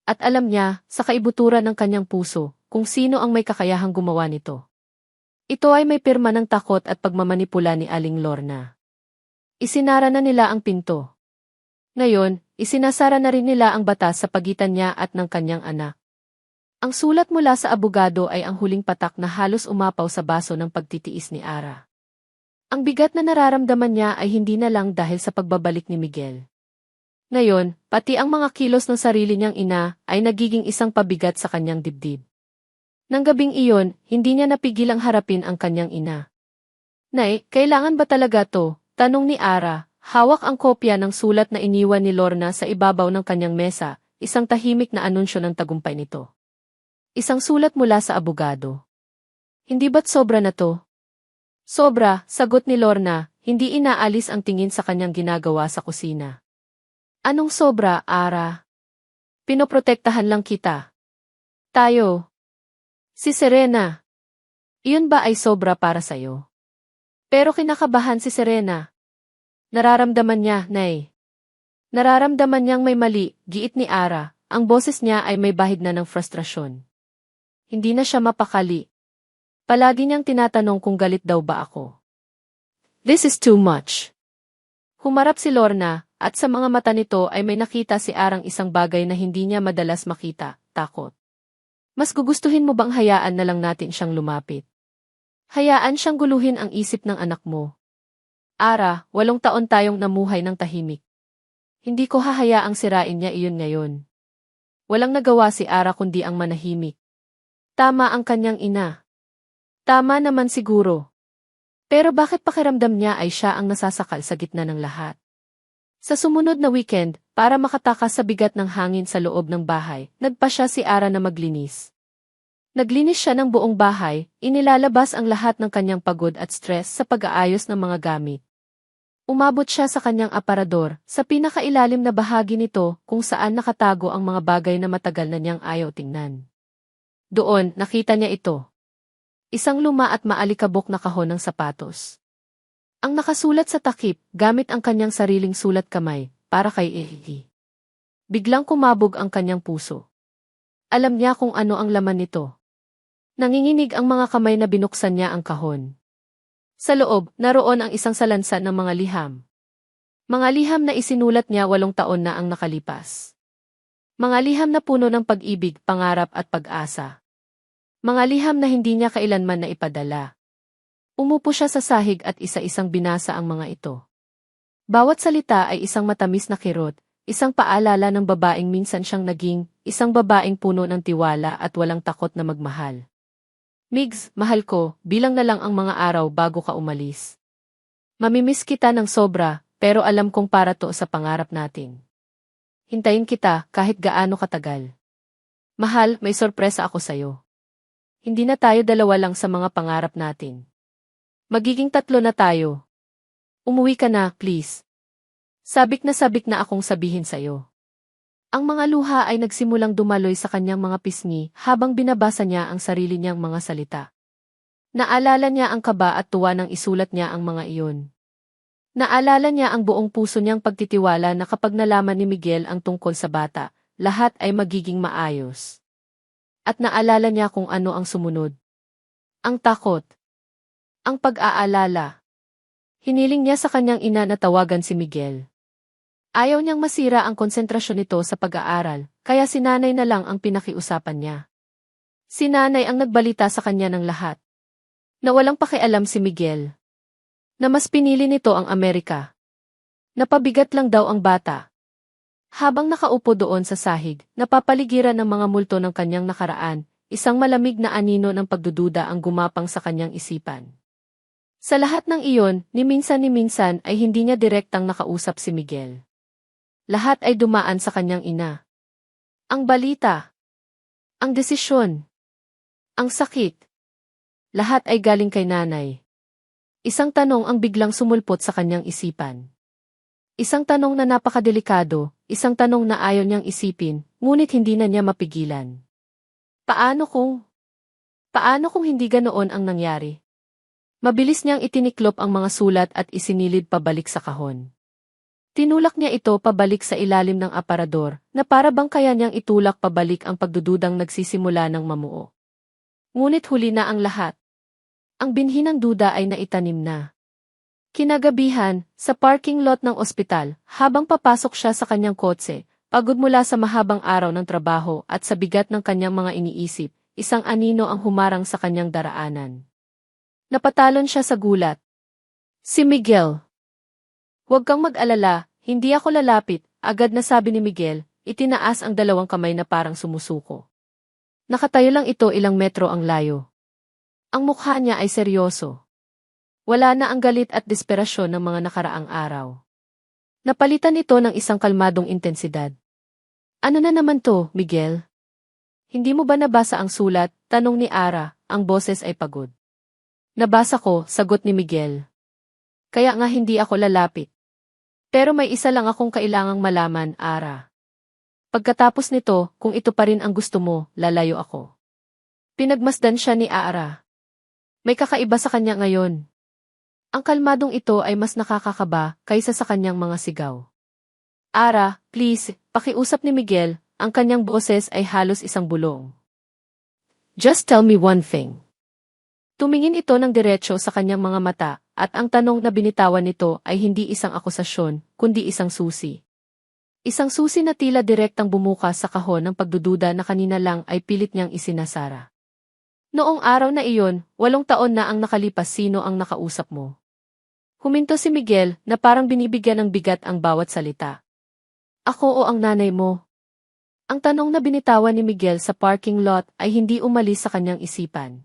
At alam niya, sa kaibuturan ng kanyang puso, kung sino ang may kakayahang gumawa nito. Ito ay may pirma ng takot at pagmamanipula ni Aling Lorna. Isinara na nila ang pinto. Ngayon, isinasara na rin nila ang batas sa pagitan niya at ng kanyang anak. Ang sulat mula sa abogado ay ang huling patak na halos umapaw sa baso ng pagtitiis ni Ara. Ang bigat na nararamdaman niya ay hindi na lang dahil sa pagbabalik ni Miguel. Ngayon, pati ang mga kilos ng sarili niyang ina ay nagiging isang pabigat sa kanyang dibdib. Nang gabing iyon, hindi niya napigil ang harapin ang kanyang ina. Nay, kailangan ba talaga to? Tanong ni Ara, hawak ang kopya ng sulat na iniwan ni Lorna sa ibabaw ng kanyang mesa, isang tahimik na anunsyo ng tagumpay nito. Isang sulat mula sa abogado. Hindi ba't sobra na to? Sobra, sagot ni Lorna, hindi inaalis ang tingin sa kanyang ginagawa sa kusina. Anong sobra, Ara? Pinoprotektahan lang kita. Tayo. Si Serena. Iyon ba ay sobra para sa'yo? Pero kinakabahan si Serena. Nararamdaman niya, Nay. Nararamdaman niyang may mali, giit ni Ara, ang boses niya ay may bahid na ng frustrasyon. Hindi na siya mapakali. Palagi niyang tinatanong kung galit daw ba ako. This is too much. Humarap si Lorna, at sa mga mata nito ay may nakita si Arang isang bagay na hindi niya madalas makita, takot. Mas gugustuhin mo bang hayaan na lang natin siyang lumapit? Hayaan siyang guluhin ang isip ng anak mo. Ara, 8 taon tayong namuhay ng tahimik. Hindi ko hahayaang sirain niya iyon ngayon. Walang nagawa si Ara kundi ang manahimik. Tama ang kanyang ina. Tama naman siguro. Pero bakit pakiramdam niya ay siya ang nasasakal sa gitna ng lahat? Sa sumunod na weekend, para makatakas sa bigat ng hangin sa loob ng bahay, nagpasya si Ara na maglinis. Naglinis siya ng buong bahay, inilalabas ang lahat ng kanyang pagod at stress sa pag-aayos ng mga gamit. Umabot siya sa kanyang aparador, sa pinakailalim na bahagi nito kung saan nakatago ang mga bagay na matagal na niyang ayaw tingnan. Doon, nakita niya ito. Isang luma at maalikabok na kahon ng sapatos. Ang nakasulat sa takip, gamit ang kanyang sariling sulat kamay, para kay Ehi. Biglang kumabog ang kanyang puso. Alam niya kung ano ang laman nito. Nanginginig ang mga kamay na binuksan niya ang kahon. Sa loob, naroon ang isang salansan ng mga liham. Mga liham na isinulat niya 8 taon na ang nakalipas. Mga liham na puno ng pag-ibig, pangarap at pag-asa. Mga liham na hindi niya kailanman na ipadala. Umupo siya sa sahig at isa-isang binasa ang mga ito. Bawat salita ay isang matamis na kirot, isang paalala ng babaeng minsan siyang naging, isang babaeng puno ng tiwala at walang takot na magmahal. Migs, mahal ko, bilang na lang ang mga araw bago ka umalis. Mamimiss kita ng sobra, pero alam kong para to sa pangarap natin. Hintayin kita kahit gaano katagal. Mahal, may sorpresa ako sa'yo. Hindi na tayo dalawa lang sa mga pangarap natin. Magiging tatlo na tayo. Umuwi ka na, please. Sabik na akong sabihin sa'yo. Ang mga luha ay nagsimulang dumaloy sa kanyang mga pisngi habang binabasa niya ang sarili niyang mga salita. Naalala niya ang kaba at tuwa nang isulat niya ang mga iyon. Naalala niya ang buong puso niyang pagtitiwala na kapag nalaman ni Miguel ang tungkol sa bata, lahat ay magiging maayos. At naalala niya kung ano ang sumunod. Ang takot. Ang pag-aalala. Hiniling niya sa kanyang ina na tawagan si Miguel. Ayaw niyang masira ang konsentrasyon nito sa pag-aaral, kaya si nanay na lang ang pinakiusapan niya. Si nanay ang nagbalita sa kanya ng lahat. Na walang pakialam si Miguel. Na mas pinili nito ang Amerika. Napabigat lang daw ang bata. Habang nakaupo doon sa sahig, napapaligiran ng mga multo ng kanyang nakaraan, isang malamig na anino ng pagdududa ang gumapang sa kanyang isipan. Sa lahat ng iyon, ni minsan ay hindi niya direktang nakausap si Miguel. Lahat ay dumaan sa kanyang ina. Ang balita. Ang desisyon. Ang sakit. Lahat ay galing kay nanay. Isang tanong ang biglang sumulpot sa kanyang isipan. Isang tanong na napakadelikado, isang tanong na ayaw niyang isipin, ngunit hindi na niya mapigilan. Paano kung hindi ganoon ang nangyari? Mabilis niyang itiniklop ang mga sulat at isinilid pabalik sa kahon. Tinulak niya ito pabalik sa ilalim ng aparador, na para bang kaya niyang itulak pabalik ang pagdududang nagsisimula ng mamuo. Ngunit huli na ang lahat. Ang binhi ng duda ay naitanim na. Kinagabihan, sa parking lot ng ospital, habang papasok siya sa kanyang kotse, pagod mula sa mahabang araw ng trabaho at sa bigat ng kanyang mga iniisip, isang anino ang humarang sa kanyang daraanan. Napatalon siya sa gulat. Si Miguel. Huwag kang mag-alala, hindi ako lalapit, agad na sabi ni Miguel, itinaas ang dalawang kamay na parang sumusuko. Nakatayo lang ito ilang metro ang layo. Ang mukha niya ay seryoso. Wala na ang galit at desperasyon ng mga nakaraang araw. Napalitan ito ng isang kalmadong intensidad. Ano na naman to, Miguel? Hindi mo ba nabasa ang sulat? Tanong ni Ara, ang boses ay pagod. Nabasa ko, sagot ni Miguel. Kaya nga hindi ako lalapit. Pero may isa lang akong kailangang malaman, Ara. Pagkatapos nito, kung ito pa rin ang gusto mo, lalayo ako. Pinagmasdan siya ni Ara. May kakaiba sa kanya ngayon. Ang kalmadong ito ay mas nakakakaba kaysa sa kanyang mga sigaw. Ara, please, pakiusap ni Miguel, ang kanyang boses ay halos isang bulong. Just tell me one thing. Tumingin ito ng diretsyo sa kanyang mga mata, at ang tanong na binitawan nito ay hindi isang akusasyon, kundi isang susi. Isang susi na tila direktang bumukas sa kahon ng pagdududa na kanina lang ay pilit niyang isinasara. Noong araw na iyon, 8 taon na ang nakalipas, sino ang nakausap mo? Huminto si Miguel na parang binibigyan ng bigat ang bawat salita. Ako o ang nanay mo? Ang tanong na binitawan ni Miguel sa parking lot ay hindi umalis sa kanyang isipan.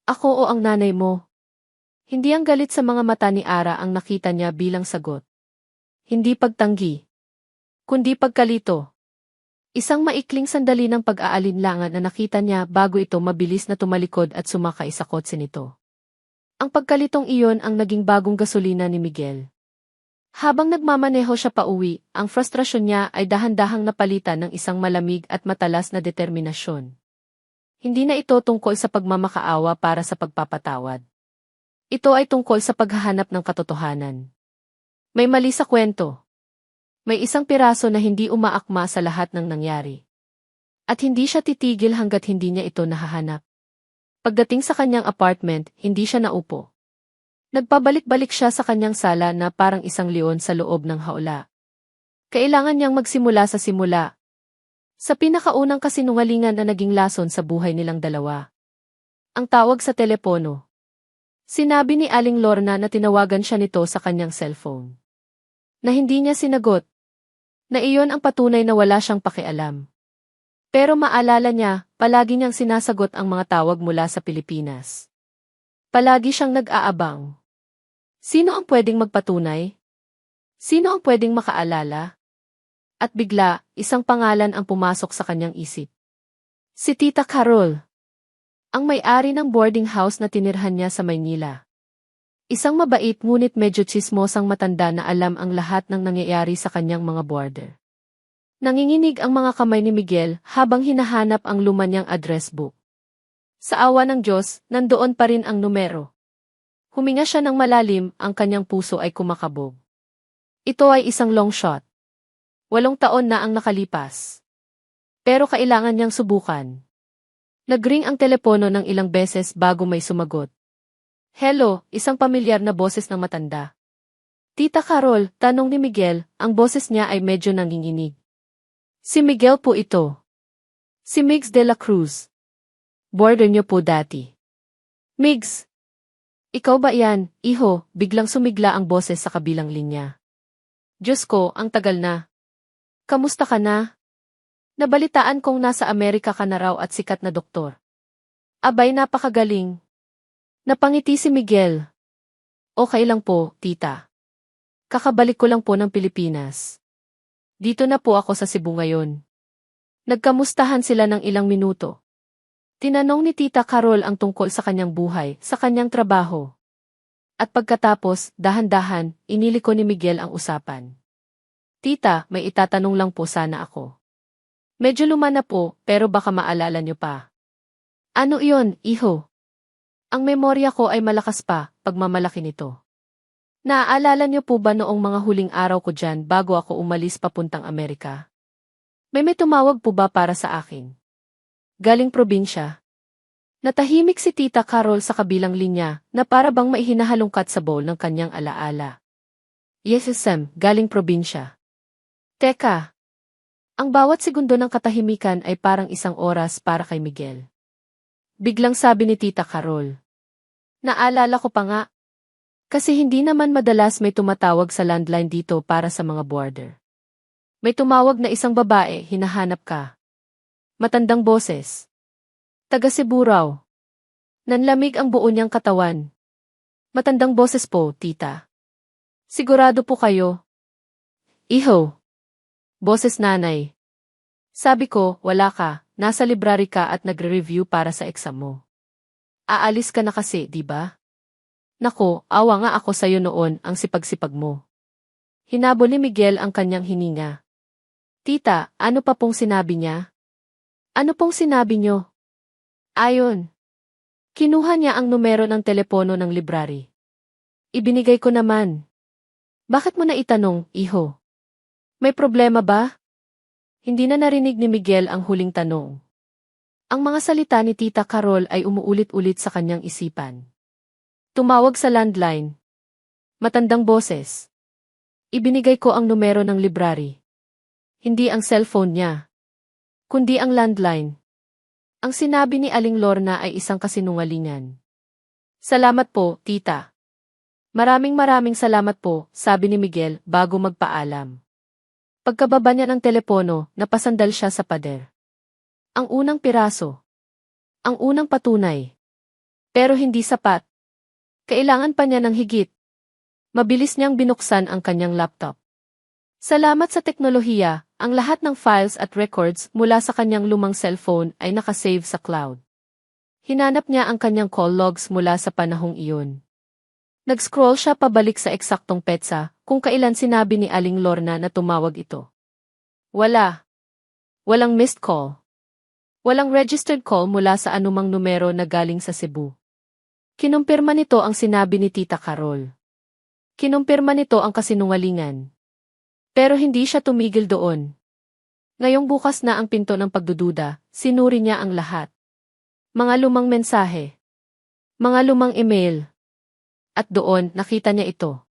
Ako o ang nanay mo? Hindi ang galit sa mga mata ni Ara ang nakita niya bilang sagot. Hindi pagtanggi, kundi pagkalito. Isang maikling sandali ng pag-aalinlangan na nakita niya bago ito mabilis na tumalikod at sumakay sa kotse nito. Ang pagkalitong iyon ang naging bagong gasolina ni Miguel. Habang nagmamaneho siya pauwi, ang frustrasyon niya ay dahan-dahang napalitan ng isang malamig at matalas na determinasyon. Hindi na ito tungkol sa pagmamakaawa para sa pagpapatawad. Ito ay tungkol sa paghahanap ng katotohanan. May mali sa kwento. May isang piraso na hindi umaakma sa lahat ng nangyari. At hindi siya titigil hanggat hindi niya ito nahahanap. Pagdating sa kanyang apartment, hindi siya naupo. Nagpabalik-balik siya sa kanyang sala na parang isang leon sa loob ng haula. Kailangan niyang magsimula sa simula. Sa pinakaunang kasinungalingan na naging lason sa buhay nilang dalawa. Ang tawag sa telepono. Sinabi ni Aling Lorna na tinawagan siya nito sa kanyang cellphone. Na hindi niya sinagot. Na iyon ang patunay na wala siyang pakialam. Pero maalala niya, palagi niyang sinasagot ang mga tawag mula sa Pilipinas. Palagi siyang nag-aabang. Sino ang pwedeng magpatunay? Sino ang pwedeng makaalala? At bigla, isang pangalan ang pumasok sa kanyang isip. Si Tita Carol. Ang may-ari ng boarding house na tinirhan niya sa Maynila. Isang mabait ngunit medyo tsismosang matanda na alam ang lahat ng nangyayari sa kanyang mga boarder. Nanginginig ang mga kamay ni Miguel habang hinahanap ang luma niyang address book. Sa awa ng Diyos, nandoon pa rin ang numero. Huminga siya ng malalim, ang kanyang puso ay kumakabog. Ito ay isang long shot. 8 taon na ang nakalipas. Pero kailangan niyang subukan. Nagring ang telepono ng ilang beses bago may sumagot. Hello, isang pamilyar na boses ng matanda. Tita Carol, tanong ni Miguel, ang boses niya ay medyo nanginginig. Si Miguel po ito. Si Migs de la Cruz. Boarder niyo po dati. Migs! Ikaw ba yan, iho? Biglang sumigla ang boses sa kabilang linya. Diyos ko, ang tagal na. Kamusta ka na? Nabalitaan kong nasa Amerika ka na raw at sikat na doktor. Abay, napakagaling. Napangiti si Miguel. Okay lang po, tita. Kakabalik ko lang po ng Pilipinas. Dito na po ako sa Cebu ngayon. Nagkamustahan sila ng ilang minuto. Tinanong ni Tita Carol ang tungkol sa kanyang buhay, sa kanyang trabaho. At pagkatapos, dahan-dahan, iniliko ni Miguel ang usapan. Tita, may itatanong lang po sana ako. Medyo luma na po, pero baka maalala niyo pa. Ano iyon, iho? Ang memorya ko ay malakas pa, pagmamalaki nito. Naaalala niyo po ba noong mga huling araw ko dyan bago ako umalis papuntang Amerika? May tumawag po ba para sa akin? Galing probinsya. Natahimik si Tita Carol sa kabilang linya na para bang maihinahalungkat sa bowl ng kanyang alaala. Yes, Sam, galing probinsya. Teka. Ang bawat segundo ng katahimikan ay parang 1 oras para kay Miguel. Biglang sabi ni Tita Carol. Naalala ko pa nga. Kasi hindi naman madalas may tumatawag sa landline dito para sa mga boarder. May tumawag na isang babae, hinahanap ka. Matandang boses. Taga Cebu raw. Nanlamig ang buo niyang katawan. Matandang boses po, tita. Sigurado po kayo? Iho. Boses nanay. Sabi ko, wala ka, nasa library ka at nagre-review para sa exam mo. Aalis ka na kasi, di ba? Nako, awa nga ako sa'yo noon ang sipag-sipag mo. Hinabol ni Miguel ang kanyang hininga. Tita, ano pa pong sinabi niya? Ano pong sinabi niyo? Ayon. Kinuha niya ang numero ng telepono ng library. Ibinigay ko naman. Bakit mo na itanong, iho? May problema ba? Hindi na narinig ni Miguel ang huling tanong. Ang mga salita ni Tita Carol ay umuulit-ulit sa kanyang isipan. Tumawag sa landline. Matandang boses. Ibinigay ko ang numero ng library. Hindi ang cellphone niya, kundi ang landline. Ang sinabi ni Aling Lorna ay isang kasinungalingan. Salamat po, tita. Maraming salamat po, sabi ni Miguel bago magpaalam. Pagkababa niya ng telepono, napasandal siya sa pader. Ang unang piraso. Ang unang patunay. Pero hindi sapat. Kailangan pa niya ng higit. Mabilis niyang binuksan ang kanyang laptop. Salamat sa teknolohiya, ang lahat ng files at records mula sa kanyang lumang cellphone ay nakasave sa cloud. Hinanap niya ang kanyang call logs mula sa panahong iyon. Nag-scroll siya pabalik sa eksaktong petsa kung kailan sinabi ni Aling Lorna na tumawag ito. Wala. Walang missed call. Walang registered call mula sa anumang numero na galing sa Cebu. Kinumpirma nito ang sinabi ni Tita Carol. Kinumpirma nito ang kasinungalingan. Pero hindi siya tumigil doon. Ngayong bukas na ang pinto ng pagdududa, sinuri niya ang lahat. Mga lumang mensahe. Mga lumang email. At doon, nakita niya ito.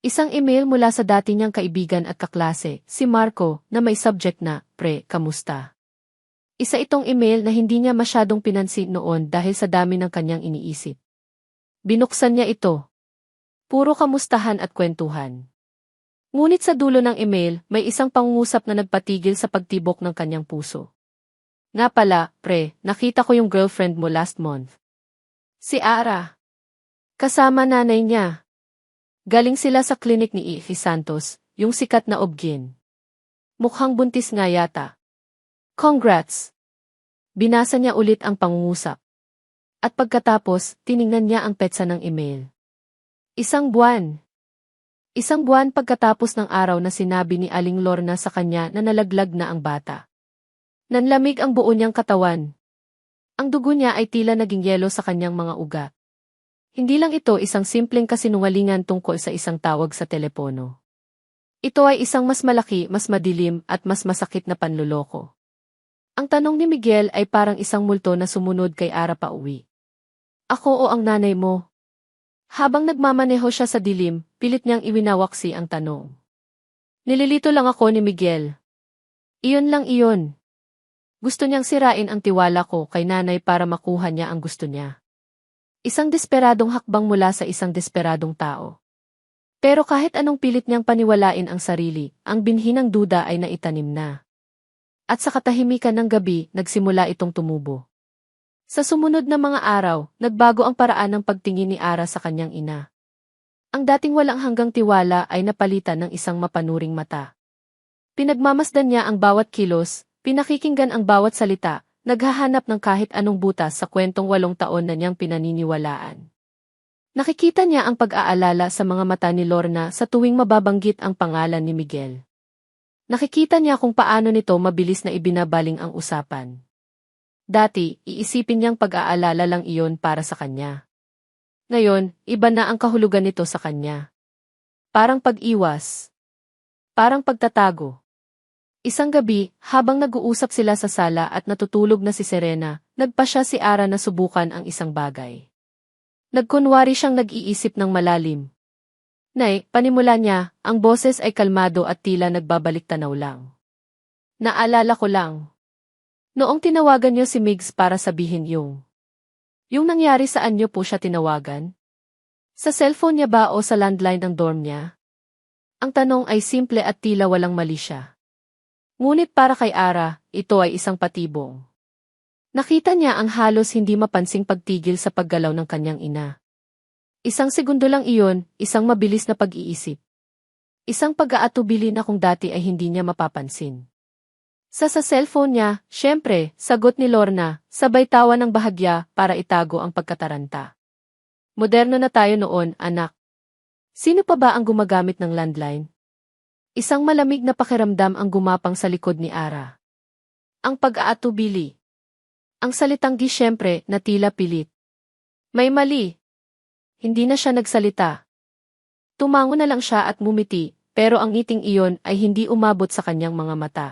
Isang email mula sa dati niyang kaibigan at kaklase, si Marco, na may subject na, Pre, kamusta? Isa itong email na hindi niya masyadong pinansin noon dahil sa dami ng kanyang iniisip. Binuksan niya ito. Puro kamustahan at kwentuhan. Ngunit sa dulo ng email, may isang pangungusap na nagpatigil sa pagtibok ng kanyang puso. Nga pala, pre, nakita ko yung girlfriend mo last month. Si Ara. Kasama nanay niya. Galing sila sa klinik ni Ifi Santos, yung sikat na obgyn. Mukhang buntis nga yata. Congrats! Binasa niya ulit ang pangungusap. At pagkatapos, tiningnan niya ang petsa ng email. Isang buwan. Isang buwan pagkatapos ng araw na sinabi ni Aling Lorna sa kanya na nalaglag na ang bata. Nanlamig ang buo niyang katawan. Ang dugo niya ay tila naging yelo sa kanyang mga ugat. Hindi lang ito isang simpleng kasinungalingan tungkol sa isang tawag sa telepono. Ito ay isang mas malaki, mas madilim, at mas masakit na panloloko. Ang tanong ni Miguel ay parang isang multo na sumunod kay Ara pa uwi. Ako o ang nanay mo? Habang nagmamaneho siya sa dilim, pilit niyang iwinawaksi ang tanong. Nililito lang ako ni Miguel. Iyon lang iyon. Gusto niyang sirain ang tiwala ko kay nanay para makuha niya ang gusto niya. Isang desperadong hakbang mula sa isang desperadong tao. Pero kahit anong pilit niyang paniwalain ang sarili, ang binhi ng duda ay naitanim na. At sa katahimikan ng gabi, nagsimula itong tumubo. Sa sumunod na mga araw, nagbago ang paraan ng pagtingin ni Ara sa kanyang ina. Ang dating walang hanggang tiwala ay napalitan ng isang mapanuring mata. Pinagmamasdan niya ang bawat kilos, pinakikinggan ang bawat salita, naghahanap ng kahit anong butas sa kwentong 8 taon na niyang pinaniniwalaan. Nakikita niya ang pag-aalala sa mga mata ni Lorna sa tuwing mababanggit ang pangalan ni Miguel. Nakikita niya kung paano nito mabilis na ibinabaling ang usapan. Dati, iisipin niyang pag-aalala lang iyon para sa kanya. Ngayon, iba na ang kahulugan nito sa kanya. Parang pag-iwas. Parang pagtatago. Isang gabi, habang nag-uusap sila sa sala at natutulog na si Serena, nagpasya si Ara na subukan ang isang bagay. Nagkunwari siyang nag-iisip ng malalim. Nay, panimula niya, ang boses ay kalmado at tila nagbabalik tanaw lang. Naalala ko lang. Noong tinawagan niyo si Migs para sabihin yung nangyari saan niyo po siya tinawagan? Sa cellphone niya ba o sa landline ng dorm niya? Ang tanong ay simple at tila walang mali siya. Ngunit para kay Ara, ito ay isang patibong. Nakita niya ang halos hindi mapansing pagtigil sa paggalaw ng kanyang ina. Isang segundo lang iyon, isang mabilis na pag-iisip. Isang pag-aatubili na kung dati ay hindi niya mapapansin. Sa cellphone niya, syempre, sagot ni Lorna, sabay tawa ng bahagya para itago ang pagkataranta. Moderno na tayo noon, anak. Sino pa ba ang gumagamit ng landline? Isang malamig na pakiramdam ang gumapang sa likod ni Ara. Ang pag-aatubili. Ang salitang gi syempre na tila pilit. May mali. Hindi na siya nagsalita. Tumango na lang siya at ngumiti, pero ang ngiting iyon ay hindi umabot sa kanyang mga mata.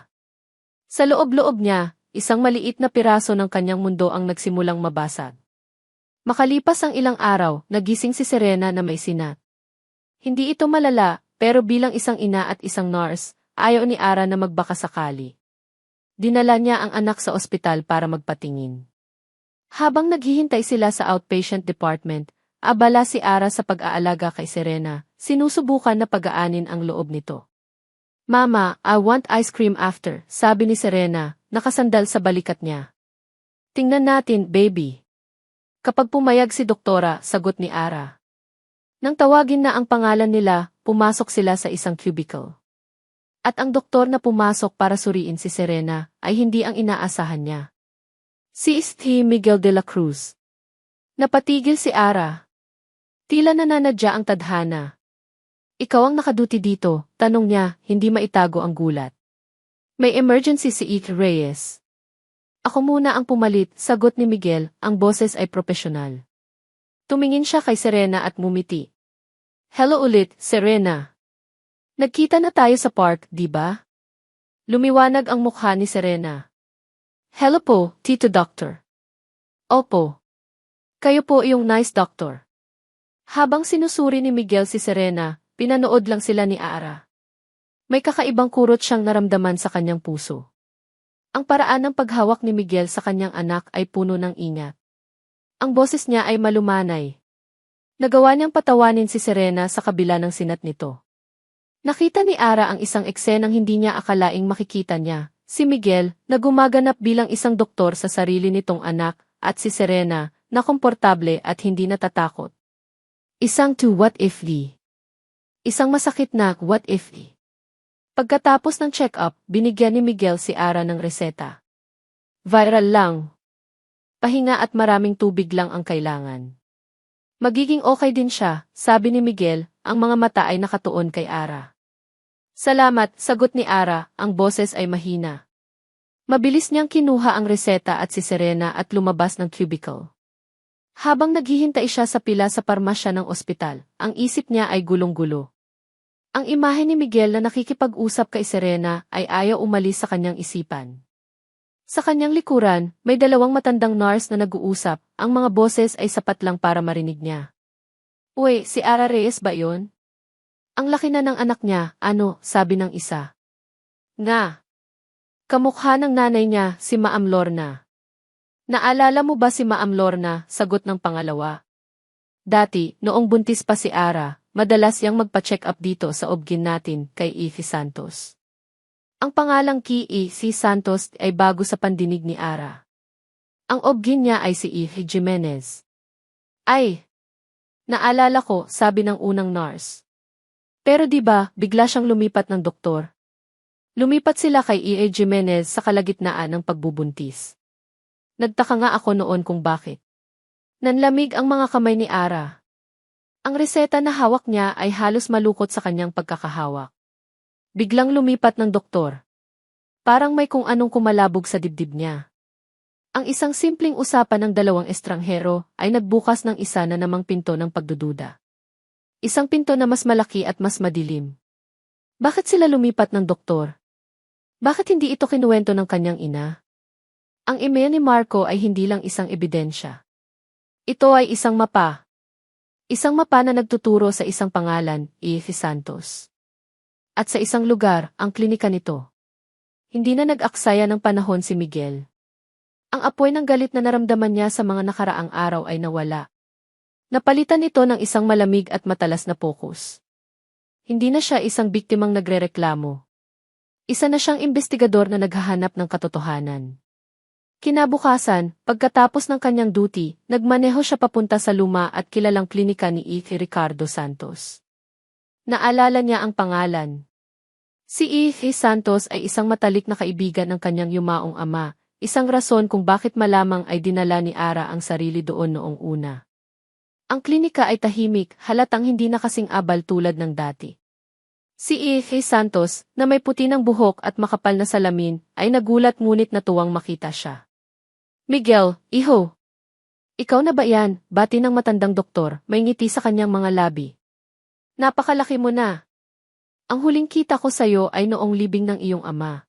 Sa loob-loob niya, isang maliit na piraso ng kanyang mundo ang nagsimulang mabasag. Makalipas ang ilang araw, nagising si Serena na may sinat. Hindi ito malala, pero bilang isang ina at isang nurse, ayaw ni Ara na magbaka sakali. Dinala niya ang anak sa ospital para magpatingin. Habang naghihintay sila sa outpatient department, abala si Ara sa pag-aalaga kay Serena, sinusubukan na pagaanin ang loob nito. Mama, I want ice cream after, sabi ni Serena, nakasandal sa balikat niya. Tingnan natin, baby. Kapag pumayag si doktora, sagot ni Ara. Nang tawagin na ang pangalan nila, pumasok sila sa isang cubicle. At ang doktor na pumasok para suriin si Serena, ay hindi ang inaasahan niya. Si St. Miguel de la Cruz. Napatigil si Ara. Tila nananadya ang tadhana. Ikaw ang nakaduty dito, tanong niya, hindi maitago ang gulat. May emergency si Ike Reyes. Ako muna ang pumalit, sagot ni Miguel, ang boses ay propesyonal. Tumingin siya kay Serena at ngumiti. Hello ulit, Serena. Nagkita na tayo sa park, di ba? Lumiwanag ang mukha ni Serena. Hello po, Tito Doctor. Opo. Kayo po yung nice doctor. Habang sinusuri ni Miguel si Serena, pinanood lang sila ni Ara. May kakaibang kurot siyang naramdaman sa kanyang puso. Ang paraan ng paghawak ni Miguel sa kanyang anak ay puno ng ingat. Ang boses niya ay malumanay. Nagawa niyang patawanin si Serena sa kabila ng sinat nito. Nakita ni Ara ang isang eksenang hindi niya akalaing makikita niya. Si Miguel, na gumaganap bilang isang doktor sa sarili nitong anak, at si Serena, na komportable at hindi natatakot. Isang to what if di. Isang masakit na what if di. Pagkatapos ng check-up, binigyan ni Miguel si Ara ng reseta. Viral lang. Pahinga at maraming tubig lang ang kailangan. Magiging okay din siya, sabi ni Miguel, ang mga mata ay nakatuon kay Ara. Salamat, sagot ni Ara, ang boses ay mahina. Mabilis niyang kinuha ang reseta at si Serena at lumabas ng cubicle. Habang naghihintay siya sa pila sa parmasya ng ospital, ang isip niya ay gulong-gulo. Ang imahe ni Miguel na nakikipag-usap kay Serena ay ayaw umalis sa kanyang isipan. Sa kanyang likuran, may dalawang matandang nurse na nag-uusap, ang mga boses ay sapat lang para marinig niya. Uy, si Ara Reyes ba yun? Ang laki na ng anak niya, ano, sabi ng isa. Nga. Kamukha ng nanay niya, si Maam Lorna. Naalala mo ba si Maam Lorna, sagot ng pangalawa. Dati, noong buntis pa si Ara, madalas yang magpa-check up dito sa obgyn natin kay Ify Santos. Ang pangalang si Santos ay bago sa pandinig ni Ara. Ang obgyn niya ay si Ify Jimenez. Ay! Naalala ko, sabi ng unang nurse. Pero di ba, bigla siyang lumipat ng doktor. Lumipat sila kay Ify Jimenez sa kalagitnaan ng pagbubuntis. Nagtaka nga ako noon kung bakit. Nanlamig ang mga kamay ni Ara. Ang reseta na hawak niya ay halos malukot sa kanyang pagkakahawak. Biglang lumipat ng doktor. Parang may kung anong kumalabog sa dibdib niya. Ang isang simpleng usapan ng dalawang estranghero ay nagbukas ng isa na namang pinto ng pagdududa. Isang pinto na mas malaki at mas madilim. Bakit sila lumipat ng doktor? Bakit hindi ito kinuwento ng kanyang ina? Ang email ni Marco ay hindi lang isang ebidensya. Ito ay isang mapa. Isang mapa na nagtuturo sa isang pangalan, Ify Santos. At sa isang lugar, ang klinika nito. Hindi na nag-aksaya ng panahon si Miguel. Ang apoy ng galit na naramdaman niya sa mga nakaraang araw ay nawala. Napalitan ito ng isang malamig at matalas na pokus. Hindi na siya isang biktimang nagrereklamo. Isa na siyang investigador na naghahanap ng katotohanan. Kinabukasan, pagkatapos ng kanyang duty, nagmaneho siya papunta sa luma at kilalang klinika ni Ify Ricardo Santos. Naalala niya ang pangalan. Si Ify Santos ay isang matalik na kaibigan ng kanyang yumaong ama, isang rason kung bakit malamang ay dinala ni Ara ang sarili doon noong una. Ang klinika ay tahimik, halatang hindi na kasing abal tulad ng dati. Si Ify Santos, na may puti ng buhok at makapal na salamin, ay nagulat ngunit natuwang makita siya. Miguel, iho! Ikaw na ba yan? Bati ng matandang doktor, may ngiti sa kanyang mga labi. Napakalaki mo na. Ang huling kita ko sa'yo ay noong libing ng iyong ama.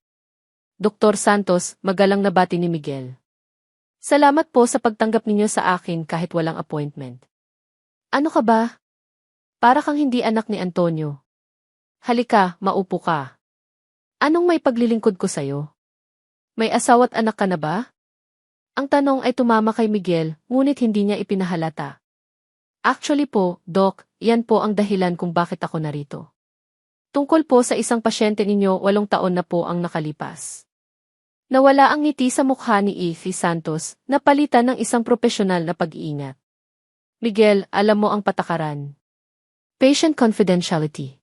Dr. Santos, magalang na bati ni Miguel. Salamat po sa pagtanggap ninyo sa akin kahit walang appointment. Ano ka ba? Para kang hindi anak ni Antonio. Halika, maupo ka. Anong may paglilingkod ko sa'yo? May asawa't anak ka na ba? Ang tanong ay tumama kay Miguel, ngunit hindi niya ipinahalata. Actually po, Doc, yan po ang dahilan kung bakit ako narito. Tungkol po sa isang pasyente ninyo 8 taon na po ang nakalipas. Nawala ang ngiti sa mukha ni Ify Santos, napalitan ng isang profesional na pag-iingat. Miguel, alam mo ang patakaran. Patient confidentiality.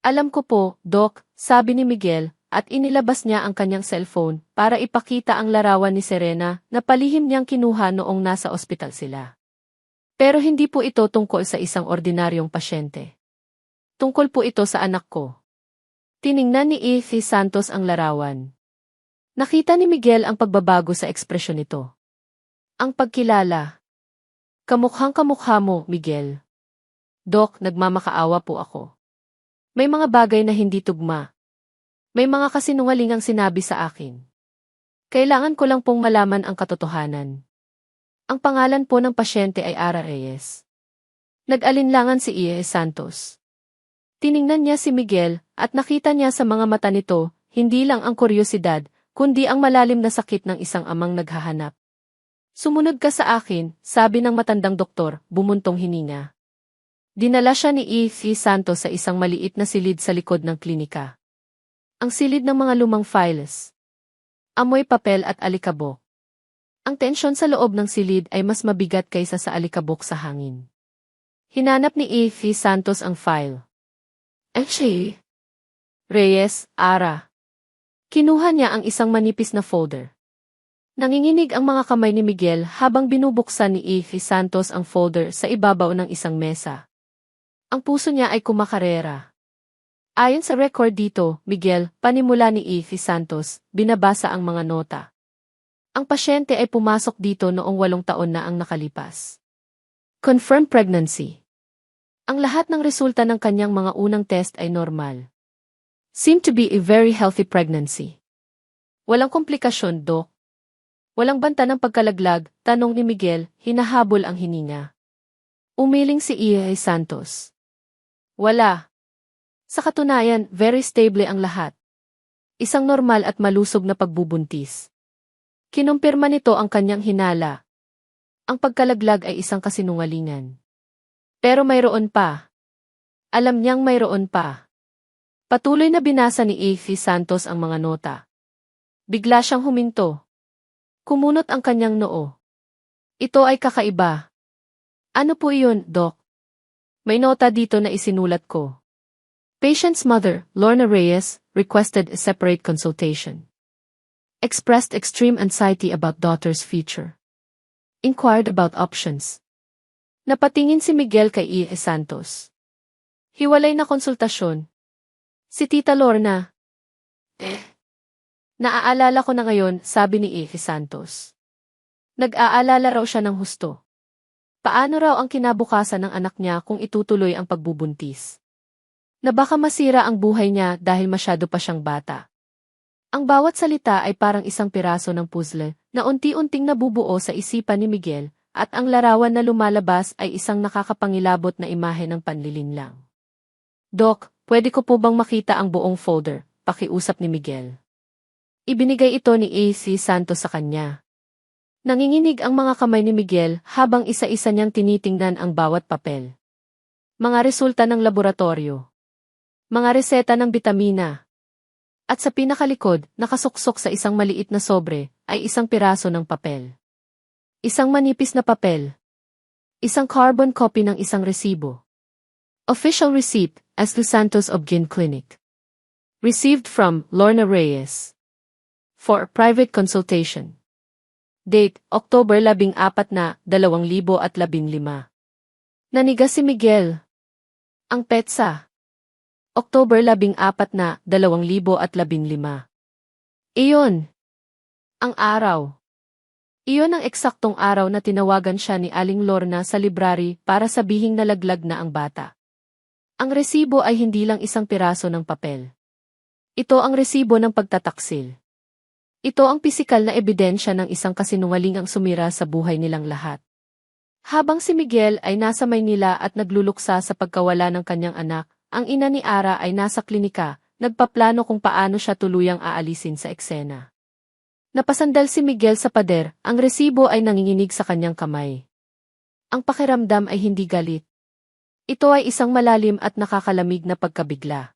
Alam ko po, Doc, sabi ni Miguel, at inilabas niya ang kanyang cellphone para ipakita ang larawan ni Serena na palihim niyang kinuha noong nasa ospital sila. Pero hindi po ito tungkol sa isang ordinaryong pasyente. Tungkol po ito sa anak ko. Tiningnan ni Ify Santos ang larawan. Nakita ni Miguel ang pagbabago sa ekspresyon nito. Ang pagkilala. Kamukhang-kamukha mo, Miguel. Doc, nagmamakaawa po ako. May mga bagay na hindi tugma. May mga kasinungalingang sinabi sa akin. Kailangan ko lang pong malaman ang katotohanan. Ang pangalan po ng pasyente ay Ara Reyes. Nag-alinlangan si Ify Santos. Tiningnan niya si Miguel at nakita niya sa mga mata nito, hindi lang ang kuryosidad, kundi ang malalim na sakit ng isang amang naghahanap. Sumunod ka sa akin, sabi ng matandang doktor, bumuntong hininga. Dinala siya ni E.F. Santos sa isang maliit na silid sa likod ng klinika. Ang silid ng mga lumang files. Amoy papel at alikabok. Ang tensyon sa loob ng silid ay mas mabigat kaysa sa alikabok sa hangin. Hinanap ni E.F. Santos ang file. H. Reyes, Ara. Kinuha niya ang isang manipis na folder. Nanginginig ang mga kamay ni Miguel habang binubuksan ni E.F. Santos ang folder sa ibabaw ng isang mesa. Ang puso niya ay kumakarera. Ayon sa record dito, Miguel, panimula ni E.F. Santos, binabasa ang mga nota. Ang pasyente ay pumasok dito noong 8 taon na ang nakalipas. Confirmed pregnancy. Ang lahat ng resulta ng kanyang mga unang test ay normal. Seemed to be a very healthy pregnancy. Walang komplikasyon, Dok. Walang banta ng pagkalaglag, tanong ni Miguel, hinahabol ang hininga. Umiling si E.F. Santos. Wala. Sa katunayan, very stable ang lahat. Isang normal at malusog na pagbubuntis. Kinumpirma nito ang kanyang hinala. Ang pagkalaglag ay isang kasinungalingan. Pero mayroon pa. Alam niyang mayroon pa. Patuloy na binasa ni E.F. Santos ang mga nota. Bigla siyang huminto. Kumunot ang kanyang noo. Ito ay kakaiba. Ano po iyon, Doc? May nota dito na isinulat ko. Patient's mother, Lorna Reyes, requested a separate consultation. Expressed extreme anxiety about daughter's future. Inquired about options. Napatingin si Miguel kay E.F. Santos. Hiwalay na konsultasyon. Si Tita Lorna. Naaalala ko na ngayon, sabi ni E.F. Santos. Nag-aalala raw siya ng husto. Paano raw ang kinabukasan ng anak niya kung itutuloy ang pagbubuntis? Na baka masira ang buhay niya dahil masyado pa siyang bata. Ang bawat salita ay parang isang piraso ng puzzle na unti-unting nabubuo sa isipan ni Miguel at ang larawan na lumalabas ay isang nakakapangilabot na imahe ng panlilinlang. Doc, pwede ko po bang makita ang buong folder? Pakiusap ni Miguel. Ibinigay ito ni A.C. Santos sa kanya. Nanginginig ang mga kamay ni Miguel habang isa-isa niyang tinitingnan ang bawat papel. Mga resulta ng laboratorio. Mga reseta ng bitamina. At sa pinakalikod, nakasuksok sa isang maliit na sobre, ay isang piraso ng papel. Isang manipis na papel. Isang carbon copy ng isang resibo. Official receipt, as to Santos Obgyn Clinic. Received from Lorna Reyes. For private consultation. Date, October 14 na, 2015. Nanigas si Miguel. Ang petsa. October 14 na, 2015. Iyon. Ang araw. Iyon ang eksaktong araw na tinawagan siya ni Aling Lorna sa library para sabihing nalaglag na ang bata. Ang resibo ay hindi lang isang piraso ng papel. Ito ang resibo ng pagtataksil. Ito ang pisikal na ebidensya ng isang kasinungalingang sumira sa buhay nilang lahat. Habang si Miguel ay nasa Maynila at nagluluksa sa pagkawala ng kanyang anak, ang ina ni Ara ay nasa klinika, nagpaplano kung paano siya tuluyang aalisin sa eksena. Napasandal si Miguel sa pader, ang resibo ay nanginginig sa kanyang kamay. Ang pakiramdam ay hindi galit. Ito ay isang malalim at nakakalamig na pagkabigla.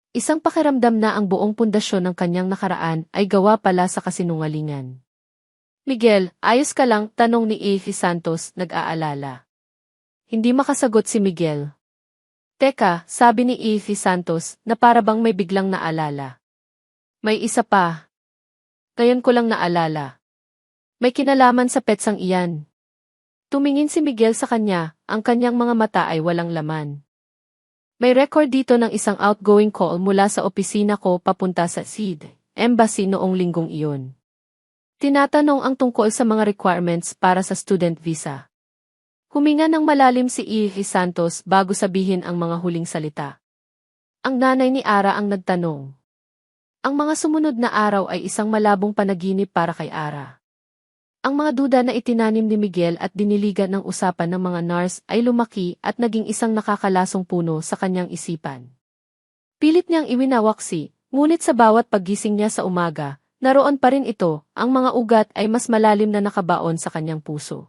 Isang pakiramdam na ang buong pundasyon ng kanyang nakaraan ay gawa pala sa kasinungalingan. Miguel, ayos ka lang? Tanong ni A.F. Santos, nag-aalala. Hindi makasagot si Miguel. Teka, sabi ni A.F. Santos, na para bang may biglang naalala. May isa pa. Ngayon ko lang naalala. May kinalaman sa petsang iyan. Tumingin si Miguel sa kanya, ang kanyang mga mata ay walang laman. May record dito ng isang outgoing call mula sa opisina ko papunta sa SEAD Embassy noong linggong iyon. Tinatanong ang tungkol sa mga requirements para sa student visa. Huminga ng malalim si E.F. Santos bago sabihin ang mga huling salita. Ang nanay ni Ara ang nagtanong. Ang mga sumunod na araw ay isang malabong panaginip para kay Ara. Ang mga duda na itinanim ni Miguel at diniligan ng usapan ng mga nurse ay lumaki at naging isang nakakalasong puno sa kanyang isipan. Pilit niyang iwinawaksi, ngunit sa bawat paggising niya sa umaga, naroon pa rin ito, ang mga ugat ay mas malalim na nakabaon sa kanyang puso.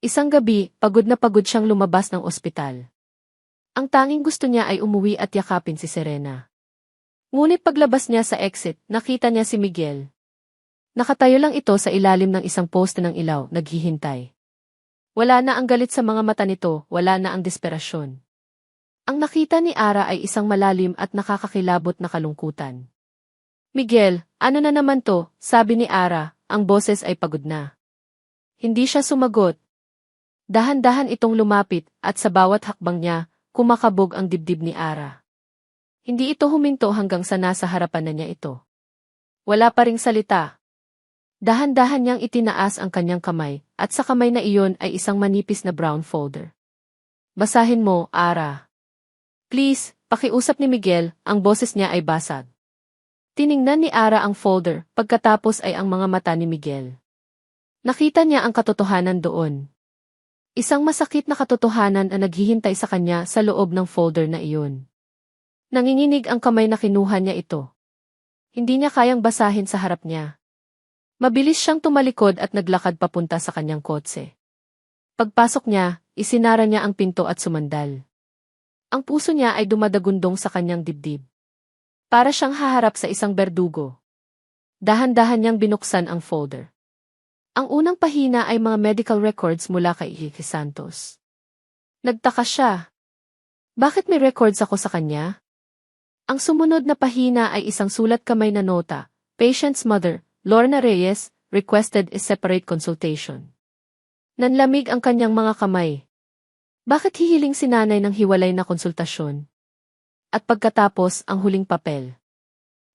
Isang gabi, pagod na pagod siyang lumabas ng ospital. Ang tanging gusto niya ay umuwi at yakapin si Serena. Ngunit paglabas niya sa exit, nakita niya si Miguel. Nakatayo lang ito sa ilalim ng isang poste ng ilaw, naghihintay. Wala na ang galit sa mga mata nito, wala na ang desperasyon. Ang nakita ni Ara ay isang malalim at nakakakilabot na kalungkutan. Miguel, ano na naman to? Sabi ni Ara, ang boses ay pagod na. Hindi siya sumagot. Dahan-dahan itong lumapit at sa bawat hakbang niya, kumakabog ang dibdib ni Ara. Hindi ito huminto hanggang sa nasa harapan na niya ito. Wala pa ring salita. Dahan-dahan niyang itinaas ang kanyang kamay, at sa kamay na iyon ay isang manipis na brown folder. Basahin mo, Ara. Please, pakiusap ni Miguel, ang boses niya ay basag. Tiningnan ni Ara ang folder, pagkatapos ay ang mga mata ni Miguel. Nakita niya ang katotohanan doon. Isang masakit na katotohanan ang naghihintay sa kanya sa loob ng folder na iyon. Nanginginig ang kamay na kinuha niya ito. Hindi niya kayang basahin sa harap niya. Mabilis siyang tumalikod at naglakad papunta sa kanyang kotse. Pagpasok niya, isinara niya ang pinto at sumandal. Ang puso niya ay dumadagundong sa kanyang dibdib. Para siyang haharap sa isang berdugo. Dahan-dahan niyang binuksan ang folder. Ang unang pahina ay mga medical records mula kay Ike Santos. Nagtaka siya. Bakit may records ako sa kanya? Ang sumunod na pahina ay isang sulat kamay na nota. Patient's mother, Lorna Reyes, requested a separate consultation. Nanlamig ang kanyang mga kamay. Bakit hihiling si nanay ng hiwalay na konsultasyon? At pagkatapos ang huling papel.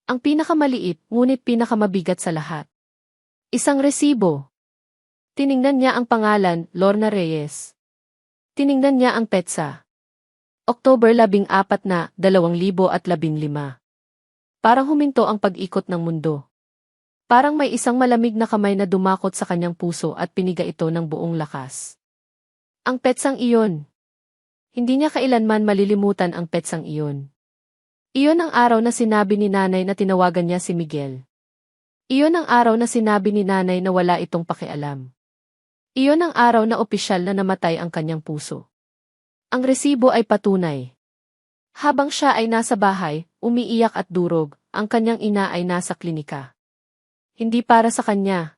Ang pinakamaliit, ngunit pinakamabigat sa lahat. Isang resibo. Tiningnan niya ang pangalan, Lorna Reyes. Tiningnan niya ang petsa. October 14 na, 2015. Parang huminto ang pag-ikot ng mundo. Parang may isang malamig na kamay na dumakot sa kanyang puso at piniga ito ng buong lakas. Ang petsang iyon. Hindi niya kailanman malilimutan ang petsang iyon. Iyon ang araw na sinabi ni nanay na tinawagan niya si Miguel. Iyon ang araw na sinabi ni nanay na wala itong pakialam. Iyon ang araw na opisyal na namatay ang kanyang puso. Ang resibo ay patunay. Habang siya ay nasa bahay, umiiyak at durog, ang kanyang ina ay nasa klinika. Hindi para sa kanya,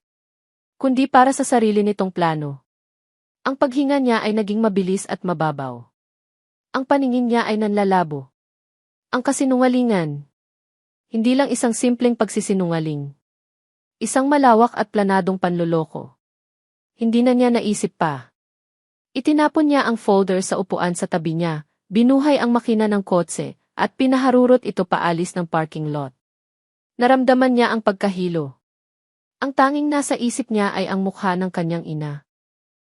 kundi para sa sarili nitong plano. Ang paghinga niya ay naging mabilis at mababaw. Ang paningin niya ay nanlalabo. Ang kasinungalingan. Hindi lang isang simpleng pagsisinungaling. Isang malawak at planadong panloloko. Hindi na niya naisip pa. Itinapon niya ang folder sa upuan sa tabi niya, binuhay ang makina ng kotse, at pinaharurot ito paalis ng parking lot. Naramdaman niya ang pagkahilo. Ang tanging nasa isip niya ay ang mukha ng kanyang ina.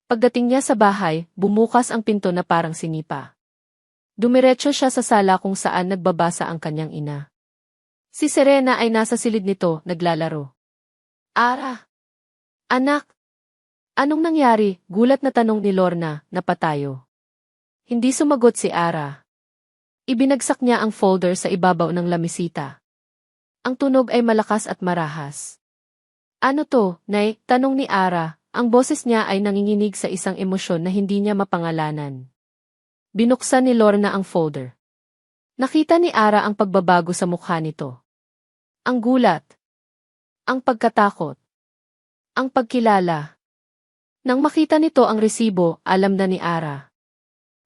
Pagdating niya sa bahay, bumukas ang pinto na parang sinipa. Dumiretso siya sa sala kung saan nagbabasa ang kanyang ina. Si Serena ay nasa silid nito, naglalaro. Ara! Anak! Anong nangyari? Gulat na tanong ni Lorna, napatayo. Hindi sumagot si Ara. Ibinagsak niya ang folder sa ibabaw ng lamisita. Ang tunog ay malakas at marahas. Ano to, Nay? Tanong ni Ara, ang boses niya ay nanginginig sa isang emosyon na hindi niya mapangalanan. Binuksan ni Lorna ang folder. Nakita ni Ara ang pagbabago sa mukha nito. Ang gulat. Ang pagkatakot. Ang pagkilala. Nang makita nito ang resibo, alam na ni Ara.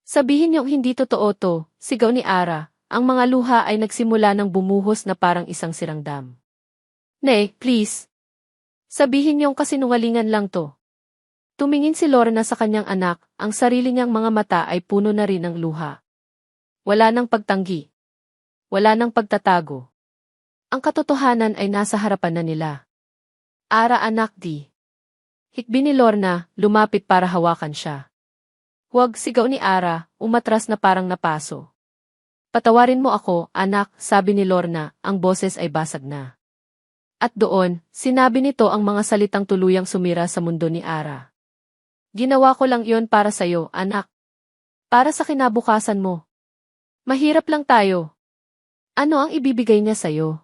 Sabihin niyong hindi totoo to, sigaw ni Ara, ang mga luha ay nagsimula ng bumuhos na parang isang sirang dam. Nay, please. Sabihin niyong kasinungalingan lang to. Tumingin si Lorna sa kanyang anak, ang sarili niyang mga mata ay puno na rin ng luha. Wala nang pagtanggi. Wala nang pagtatago. Ang katotohanan ay nasa harapan na nila. Ara anak di. Hikbi ni Lorna, lumapit para hawakan siya. Huwag, sigaw ni Ara, umatras na parang napaso. Patawarin mo ako, anak, sabi ni Lorna, ang boses ay basag na. At doon, sinabi nito ang mga salitang tuluyang sumira sa mundo ni Ara. Ginawa ko lang iyon para sa'yo, anak. Para sa kinabukasan mo. Mahirap lang tayo. Ano ang ibibigay niya sa'yo?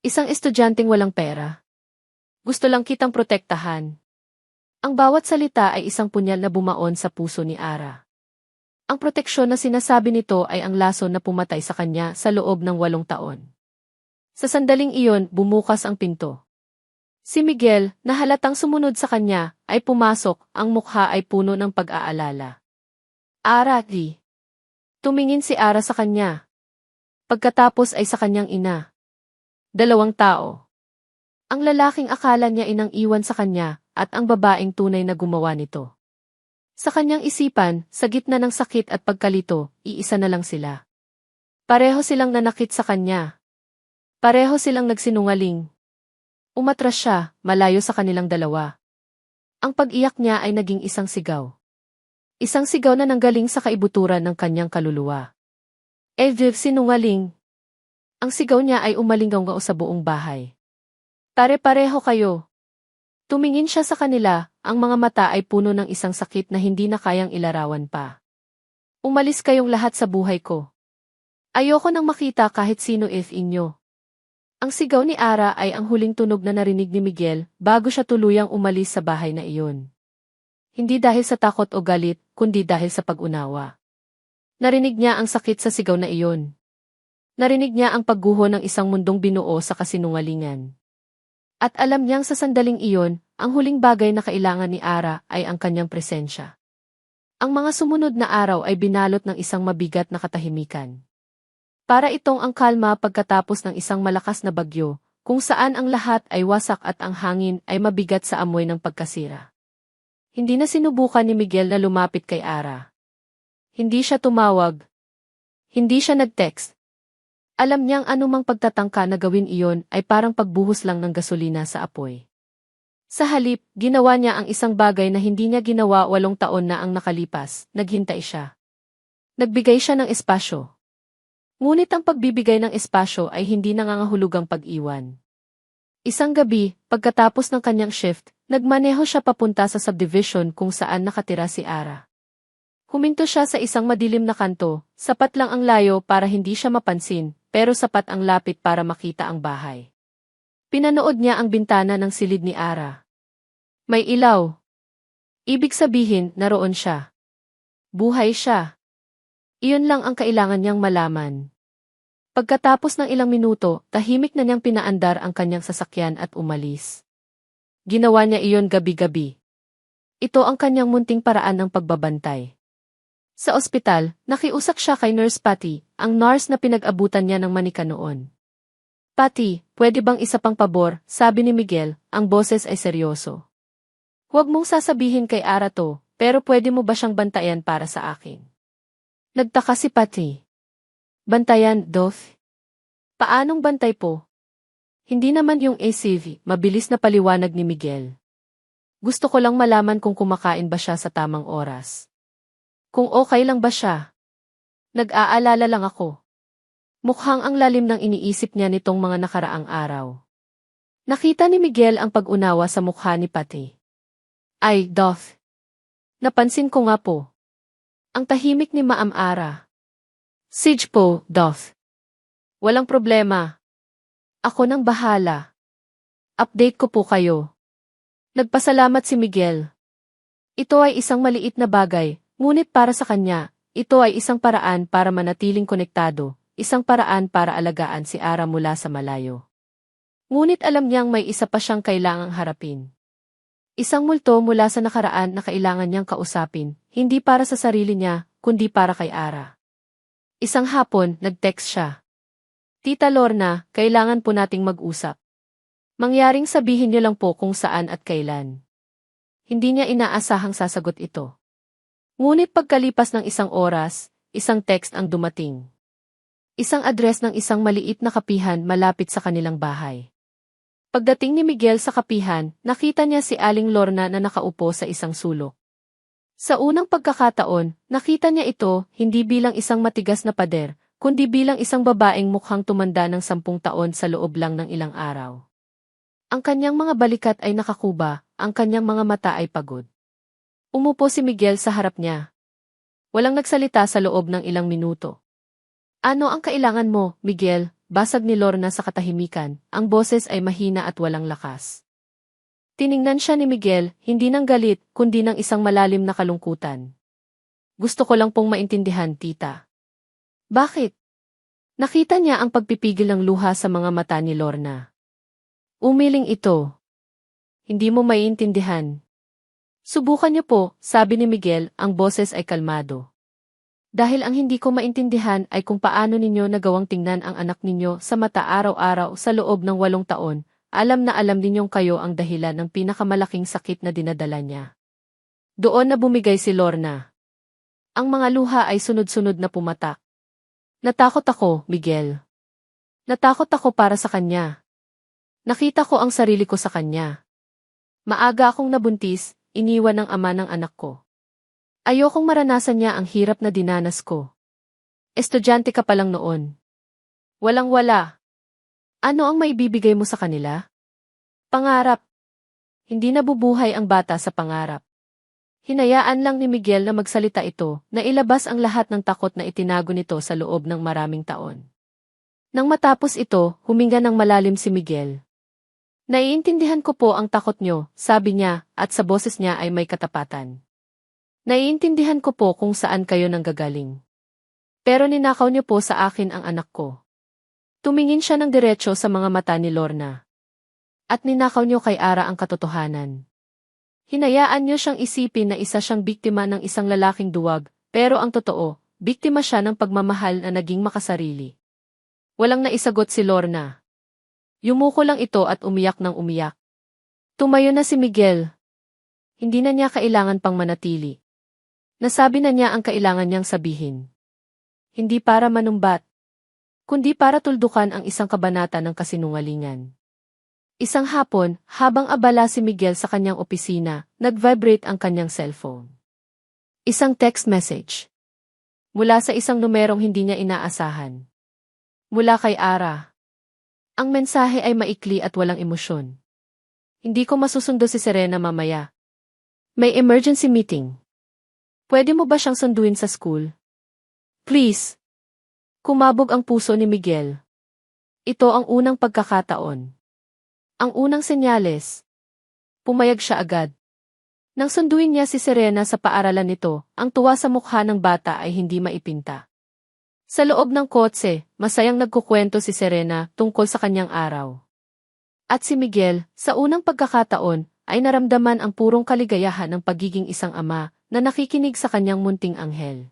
Isang estudyanteng walang pera. Gusto lang kitang protektahan. Ang bawat salita ay isang punyal na bumaon sa puso ni Ara. Ang proteksyon na sinasabi nito ay ang lason na pumatay sa kanya sa loob ng 8 taon. Sa sandaling iyon, bumukas ang pinto. Si Miguel, na halatang sumunod sa kanya, ay pumasok, ang mukha ay puno ng pag-aalala. Ara, di. Tumingin si Ara sa kanya. Pagkatapos ay sa kanyang ina. 2 tao. Ang lalaking akala niya inang iwan sa kanya, at ang babaeng tunay na gumawa nito. Sa kanyang isipan, sa gitna ng sakit at pagkalito, iisa na lang sila. Pareho silang nanakit sa kanya. Pareho silang nagsinungaling. Umatras siya, malayo sa kanilang dalawa. Ang pag-iyak niya ay naging isang sigaw. Isang sigaw na nanggaling sa kaibuturan ng kanyang kaluluwa. Sinungaling. Ang sigaw niya ay umalingaw sa buong bahay. Pare-pareho kayo. Tumingin siya sa kanila, ang mga mata ay puno ng isang sakit na hindi na kayang ilarawan pa. Umalis kayong lahat sa buhay ko. Ayoko nang makita kahit sino inyo. Ang sigaw ni Ara ay ang huling tunog na narinig ni Miguel bago siya tuluyang umalis sa bahay na iyon. Hindi dahil sa takot o galit, kundi dahil sa pag-unawa. Narinig niya ang sakit sa sigaw na iyon. Narinig niya ang pagguho ng isang mundong binuo sa kasinungalingan. At alam niyang sa sandaling iyon, ang huling bagay na kailangan ni Ara ay ang kanyang presensya. Ang mga sumunod na araw ay binalot ng isang mabigat na katahimikan. Para itong ang kalma pagkatapos ng isang malakas na bagyo, kung saan ang lahat ay wasak at ang hangin ay mabigat sa amoy ng pagkasira. Hindi na sinubukan ni Miguel na lumapit kay Ara. Hindi siya tumawag. Hindi siya nag-text. Alam niyang anumang pagtatangka na gawin iyon ay parang pagbuhos lang ng gasolina sa apoy. Sa halip, ginawa niya ang isang bagay na hindi niya ginawa 8 taon na ang nakalipas, naghintay siya. Nagbigay siya ng espasyo. Ngunit ang pagbibigay ng espasyo ay hindi nangangahulugang pag-iwan. Isang gabi, pagkatapos ng kanyang shift, nagmaneho siya papunta sa subdivision kung saan nakatira si Ara. Huminto siya sa isang madilim na kanto, sapat lang ang layo para hindi siya mapansin, pero sapat ang lapit para makita ang bahay. Pinanood niya ang bintana ng silid ni Ara. May ilaw. Ibig sabihin, naroon siya. Buhay siya. Iyon lang ang kailangan niyang malaman. Pagkatapos ng ilang minuto, tahimik na niyang pinaandar ang kanyang sasakyan at umalis. Ginawa niya iyon gabi-gabi. Ito ang kanyang munting paraan ng pagbabantay. Sa ospital, nakiusap siya kay Nurse Patty, ang nurse na pinag-abutan niya ng manika noon. Patty, pwede bang isa pang pabor, sabi ni Miguel, ang boses ay seryoso. Huwag mong sasabihin kay Ara to, pero pwede mo ba siyang bantayan para sa akin? Nagtaka si Patty. Bantayan, Doth? Paanong bantay po? Hindi naman yung ACV, mabilis na paliwanag ni Miguel. Gusto ko lang malaman kung kumakain ba siya sa tamang oras. Kung okay lang ba siya? Nag-aalala lang ako. Mukhang ang lalim ng iniisip niya nitong mga nakaraang araw. Nakita ni Miguel ang pag-unawa sa mukha ni Patty. Ay, Doth. Napansin ko nga po. Ang tahimik ni Maam Ara. Sige po, Doth. Walang problema. Ako nang bahala. Update ko po kayo. Nagpasalamat si Miguel. Ito ay isang maliit na bagay. Ngunit para sa kanya, ito ay isang paraan para manatiling konektado, isang paraan para alagaan si Ara mula sa malayo. Ngunit alam niyang may isa pa siyang kailangang harapin. Isang multo mula sa nakaraan na kailangan niyang kausapin, hindi para sa sarili niya, kundi para kay Ara. Isang hapon, nag-text siya. Tita Lorna, kailangan po nating mag-usap. Mangyaring sabihin niyo lang po kung saan at kailan. Hindi niya inaasahang sasagot ito. Ngunit pagkalipas ng isang oras, isang text ang dumating. Isang address ng isang maliit na kapihan malapit sa kanilang bahay. Pagdating ni Miguel sa kapihan, nakita niya si Aling Lorna na nakaupo sa isang sulok. Sa unang pagkakataon, nakita niya ito hindi bilang isang matigas na pader, kundi bilang isang babaeng mukhang tumanda ng 10 taon sa loob lang ng ilang araw. Ang kanyang mga balikat ay nakakuba, ang kanyang mga mata ay pagod. Umupo si Miguel sa harap niya. Walang nagsalita sa loob ng ilang minuto. Ano ang kailangan mo, Miguel? Basag ni Lorna sa katahimikan, ang boses ay mahina at walang lakas. Tiningnan siya ni Miguel, hindi ng galit, kundi ng isang malalim na kalungkutan. Gusto ko lang pong maintindihan, tita. Bakit? Nakita niya ang pagpipigil ng luha sa mga mata ni Lorna. Umiling ito. Hindi mo maiintindihan. Subukan niyo po, sabi ni Miguel, ang boses ay kalmado. Dahil ang hindi ko maintindihan ay kung paano ninyo nagawang tingnan ang anak ninyo sa mata araw-araw sa loob ng 8 taon, alam na alam ninyong kayo ang dahilan ng pinakamalaking sakit na dinadala niya. Doon na bumigay si Lorna. Ang mga luha ay sunod-sunod na pumatak. Natakot ako, Miguel. Natakot ako para sa kanya. Nakita ko ang sarili ko sa kanya. Maaga akong nabuntis, iniwan ng ama ng anak ko. Ayokong maranasan niya ang hirap na dinanas ko. Estudyante ka pa lang noon. Walang-wala. Ano ang maibibigay mo sa kanila? Pangarap. Hindi nabubuhay ang bata sa pangarap. Hinayaan lang ni Miguel na magsalita ito, na ilabas ang lahat ng takot na itinago nito sa loob ng maraming taon. Nang matapos ito, huminga ng malalim si Miguel. Naiintindihan ko po ang takot nyo, sabi niya, at sa boses niya ay may katapatan. Naiintindihan ko po kung saan kayo nanggagaling. Pero ninakaw niyo po sa akin ang anak ko. Tumingin siya ng diretso sa mga mata ni Lorna. At ninakaw niyo kay Ara ang katotohanan. Hinayaan niyo siyang isipin na isa siyang biktima ng isang lalaking duwag, pero ang totoo, biktima siya ng pagmamahal na naging makasarili. Walang naisagot si Lorna. Yumuko lang ito at umiyak ng umiyak. Tumayo na si Miguel. Hindi na niya kailangan pang manatili. Nasabi na niya ang kailangan niyang sabihin. Hindi para manumbat, kundi para tuldukan ang isang kabanata ng kasinungalingan. Isang hapon, habang abala si Miguel sa kanyang opisina, nag-vibrate ang kanyang cellphone. Isang text message. Mula sa isang numerong hindi niya inaasahan. Mula kay Ara. Ang mensahe ay maikli at walang emosyon. Hindi ko masusundo si Serena mamaya. May emergency meeting. Pwede mo ba siyang sunduin sa school? Please. Kumabog ang puso ni Miguel. Ito ang unang pagkakataon. Ang unang senyales. Pumayag siya agad. Nang sunduin niya si Serena sa paaralan nito, ang tuwa sa mukha ng bata ay hindi maipinta. Sa loob ng kotse, masayang nagkukwento si Serena tungkol sa kanyang araw. At si Miguel, sa unang pagkakataon, ay naramdaman ang purong kaligayahan ng pagiging isang ama na nakikinig sa kanyang munting anghel.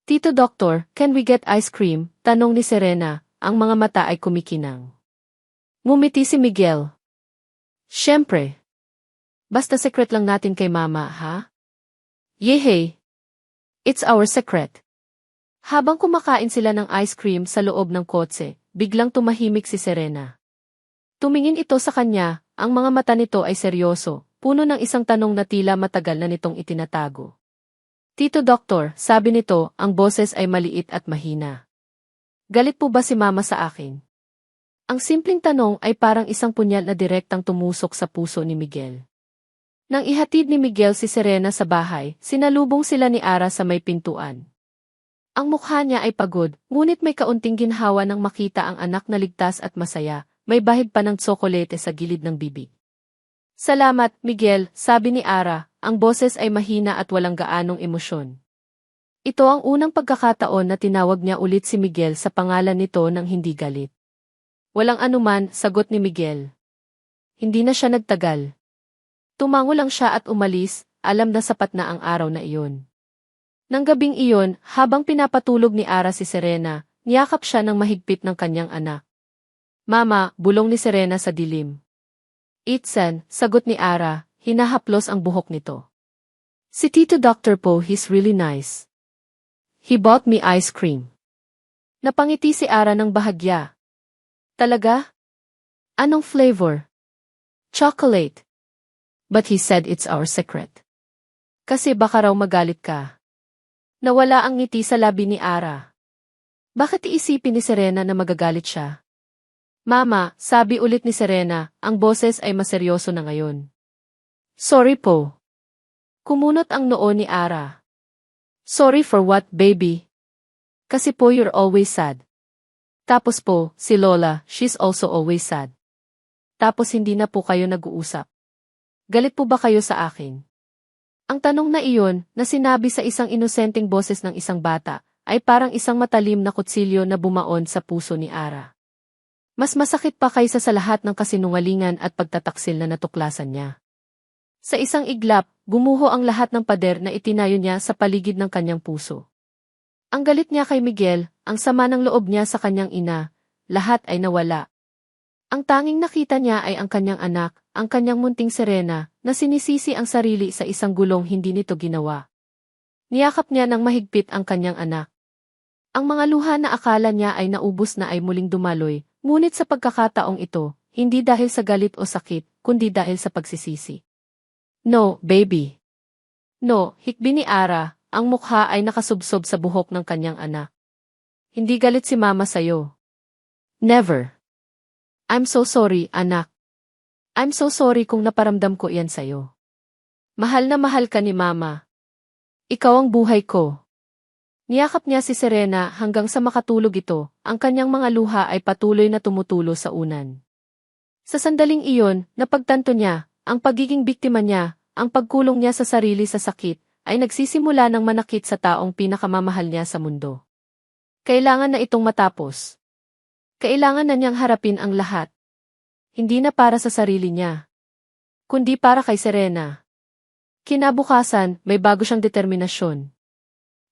Tito Doctor, can we get ice cream? Tanong ni Serena, ang mga mata ay kumikinang. Ngumiti si Miguel. Siyempre. Basta secret lang natin kay Mama, ha? Yehey! It's our secret. Habang kumakain sila ng ice cream sa loob ng kotse, biglang tumahimik si Serena. Tumingin ito sa kanya, ang mga mata nito ay seryoso, puno ng isang tanong na tila matagal na nitong itinatago. Tito Doctor, sabi nito, ang boses ay maliit at mahina. Galit po ba si Mama sa akin? Ang simpleng tanong ay parang isang punyal na direktang tumusok sa puso ni Miguel. Nang ihatid ni Miguel si Serena sa bahay, sinalubong sila ni Ara sa may pintuan. Ang mukha niya ay pagod, ngunit may kaunting ginhawa nang makita ang anak na ligtas at masaya, may bahid pa ng tsokolete sa gilid ng bibig. Salamat, Miguel, sabi ni Ara, ang boses ay mahina at walang gaanong emosyon. Ito ang unang pagkakataon na tinawag niya ulit si Miguel sa pangalan nito nang hindi galit. Walang anuman, sagot ni Miguel. Hindi na siya nagtagal. Tumango lang siya at umalis, alam na sapat na ang araw na iyon. Nang gabing iyon, habang pinapatulog ni Ara si Serena, niyakap siya ng mahigpit ng kanyang anak. Mama, bulong ni Serena sa dilim. Itsan, sagot ni Ara, hinahaplos ang buhok nito. Si Tito Dr. Po, he's really nice. He bought me ice cream. Napangiti si Ara ng bahagya. Talaga? Anong flavor? Chocolate. But he said it's our secret. Kasi baka raw magalit ka. Nawala ang ngiti sa labi ni Ara. Bakit iisipin ni Serena na magagalit siya? Mama, sabi ulit ni Serena, ang boses ay maseryoso na ngayon. Sorry po. Kumunot ang noo ni Ara. Sorry for what, baby? Kasi po you're always sad. Tapos po, si Lola, she's also always sad. Tapos hindi na po kayo nag-uusap. Galit po ba kayo sa akin? Ang tanong na iyon, na sinabi sa isang inosenteng boses ng isang bata, ay parang isang matalim na kutsilyo na bumaon sa puso ni Ara. Mas masakit pa kaysa sa lahat ng kasinungalingan at pagtataksil na natuklasan niya. Sa isang iglap, gumuho ang lahat ng pader na itinayo niya sa paligid ng kanyang puso. Ang galit niya kay Miguel, ang sama ng loob niya sa kanyang ina, lahat ay nawala. Ang tanging nakita niya ay ang kanyang anak, ang kanyang munting Serena, na sinisisi ang sarili sa isang gulong hindi nito ginawa. Niyakap niya ng mahigpit ang kanyang anak. Ang mga luha na akala niya ay naubos na ay muling dumaloy, ngunit sa pagkakataong ito, hindi dahil sa galit o sakit, kundi dahil sa pagsisisi. No, baby. No, hikbi ni Ara, ang mukha ay nakasubsob sa buhok ng kanyang anak. Hindi galit si mama sayo. Never. I'm so sorry, anak. I'm so sorry kung naparamdam ko iyan sayo. Mahal na mahal ka ni mama. Ikaw ang buhay ko. Niyakap niya si Serena hanggang sa makatulog ito, ang kanyang mga luha ay patuloy na tumutulo sa unan. Sa sandaling iyon, napagtanto niya, ang pagiging biktima niya, ang pagkulong niya sa sarili sa sakit, ay nagsisimula ng manakit sa taong pinakamamahal niya sa mundo. Kailangan na itong matapos. Kailangan na niyang harapin ang lahat. Hindi na para sa sarili niya, kundi para kay Serena. Kinabukasan, may bago siyang determinasyon.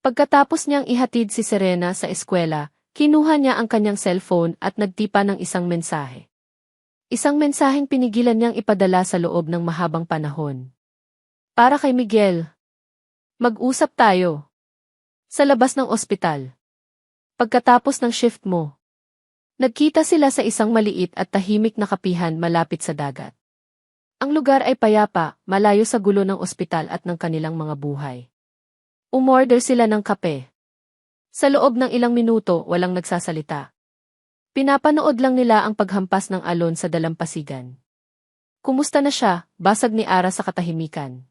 Pagkatapos niyang ihatid si Serena sa eskwela, kinuha niya ang kanyang cellphone at nagtipa ng isang mensahe. Isang mensaheng pinigilan niyang ipadala sa loob ng mahabang panahon. Para kay Miguel. Mag-usap tayo. Sa labas ng ospital. Pagkatapos ng shift mo. Nagkita sila sa isang maliit at tahimik na kapihan malapit sa dagat. Ang lugar ay payapa, malayo sa gulo ng ospital at ng kanilang mga buhay. Umorder sila ng kape. Sa loob ng ilang minuto, walang nagsasalita. Pinapanood lang nila ang paghampas ng alon sa dalampasigan. Kumusta na siya? Basag ni Ara sa katahimikan.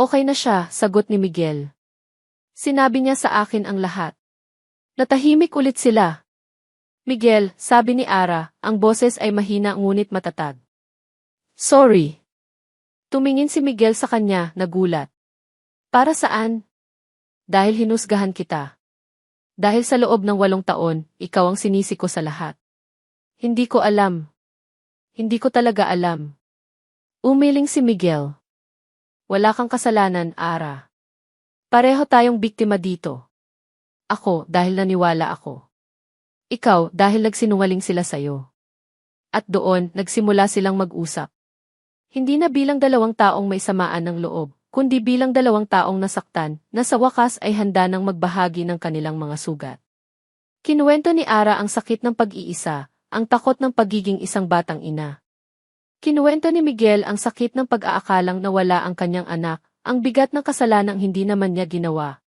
Okay na siya, sagot ni Miguel. Sinabi niya sa akin ang lahat. Natahimik ulit sila. Miguel, sabi ni Ara, ang boses ay mahina ngunit matatag. Sorry. Tumingin si Miguel sa kanya, nagulat. Para saan? Dahil hinusgahan kita. Dahil sa loob ng 8 taon, ikaw ang sinisi ko sa lahat. Hindi ko alam. Hindi ko talaga alam. Umiling si Miguel. Wala kang kasalanan, Ara. Pareho tayong biktima dito. Ako, dahil naniwala ako. Ikaw, dahil nagsinungaling sila sayo. At doon, nagsimula silang mag-usap. Hindi na bilang 2 taong may samaan ng loob, kundi bilang 2 taong nasaktan, na sa wakas ay handa ng magbahagi ng kanilang mga sugat. Kinuwento ni Ara ang sakit ng pag-iisa, ang takot ng pagiging isang batang ina. Kinuwento ni Miguel ang sakit ng pag-aakalang nawala ang kanyang anak, ang bigat ng kasalanang hindi naman niya ginawa.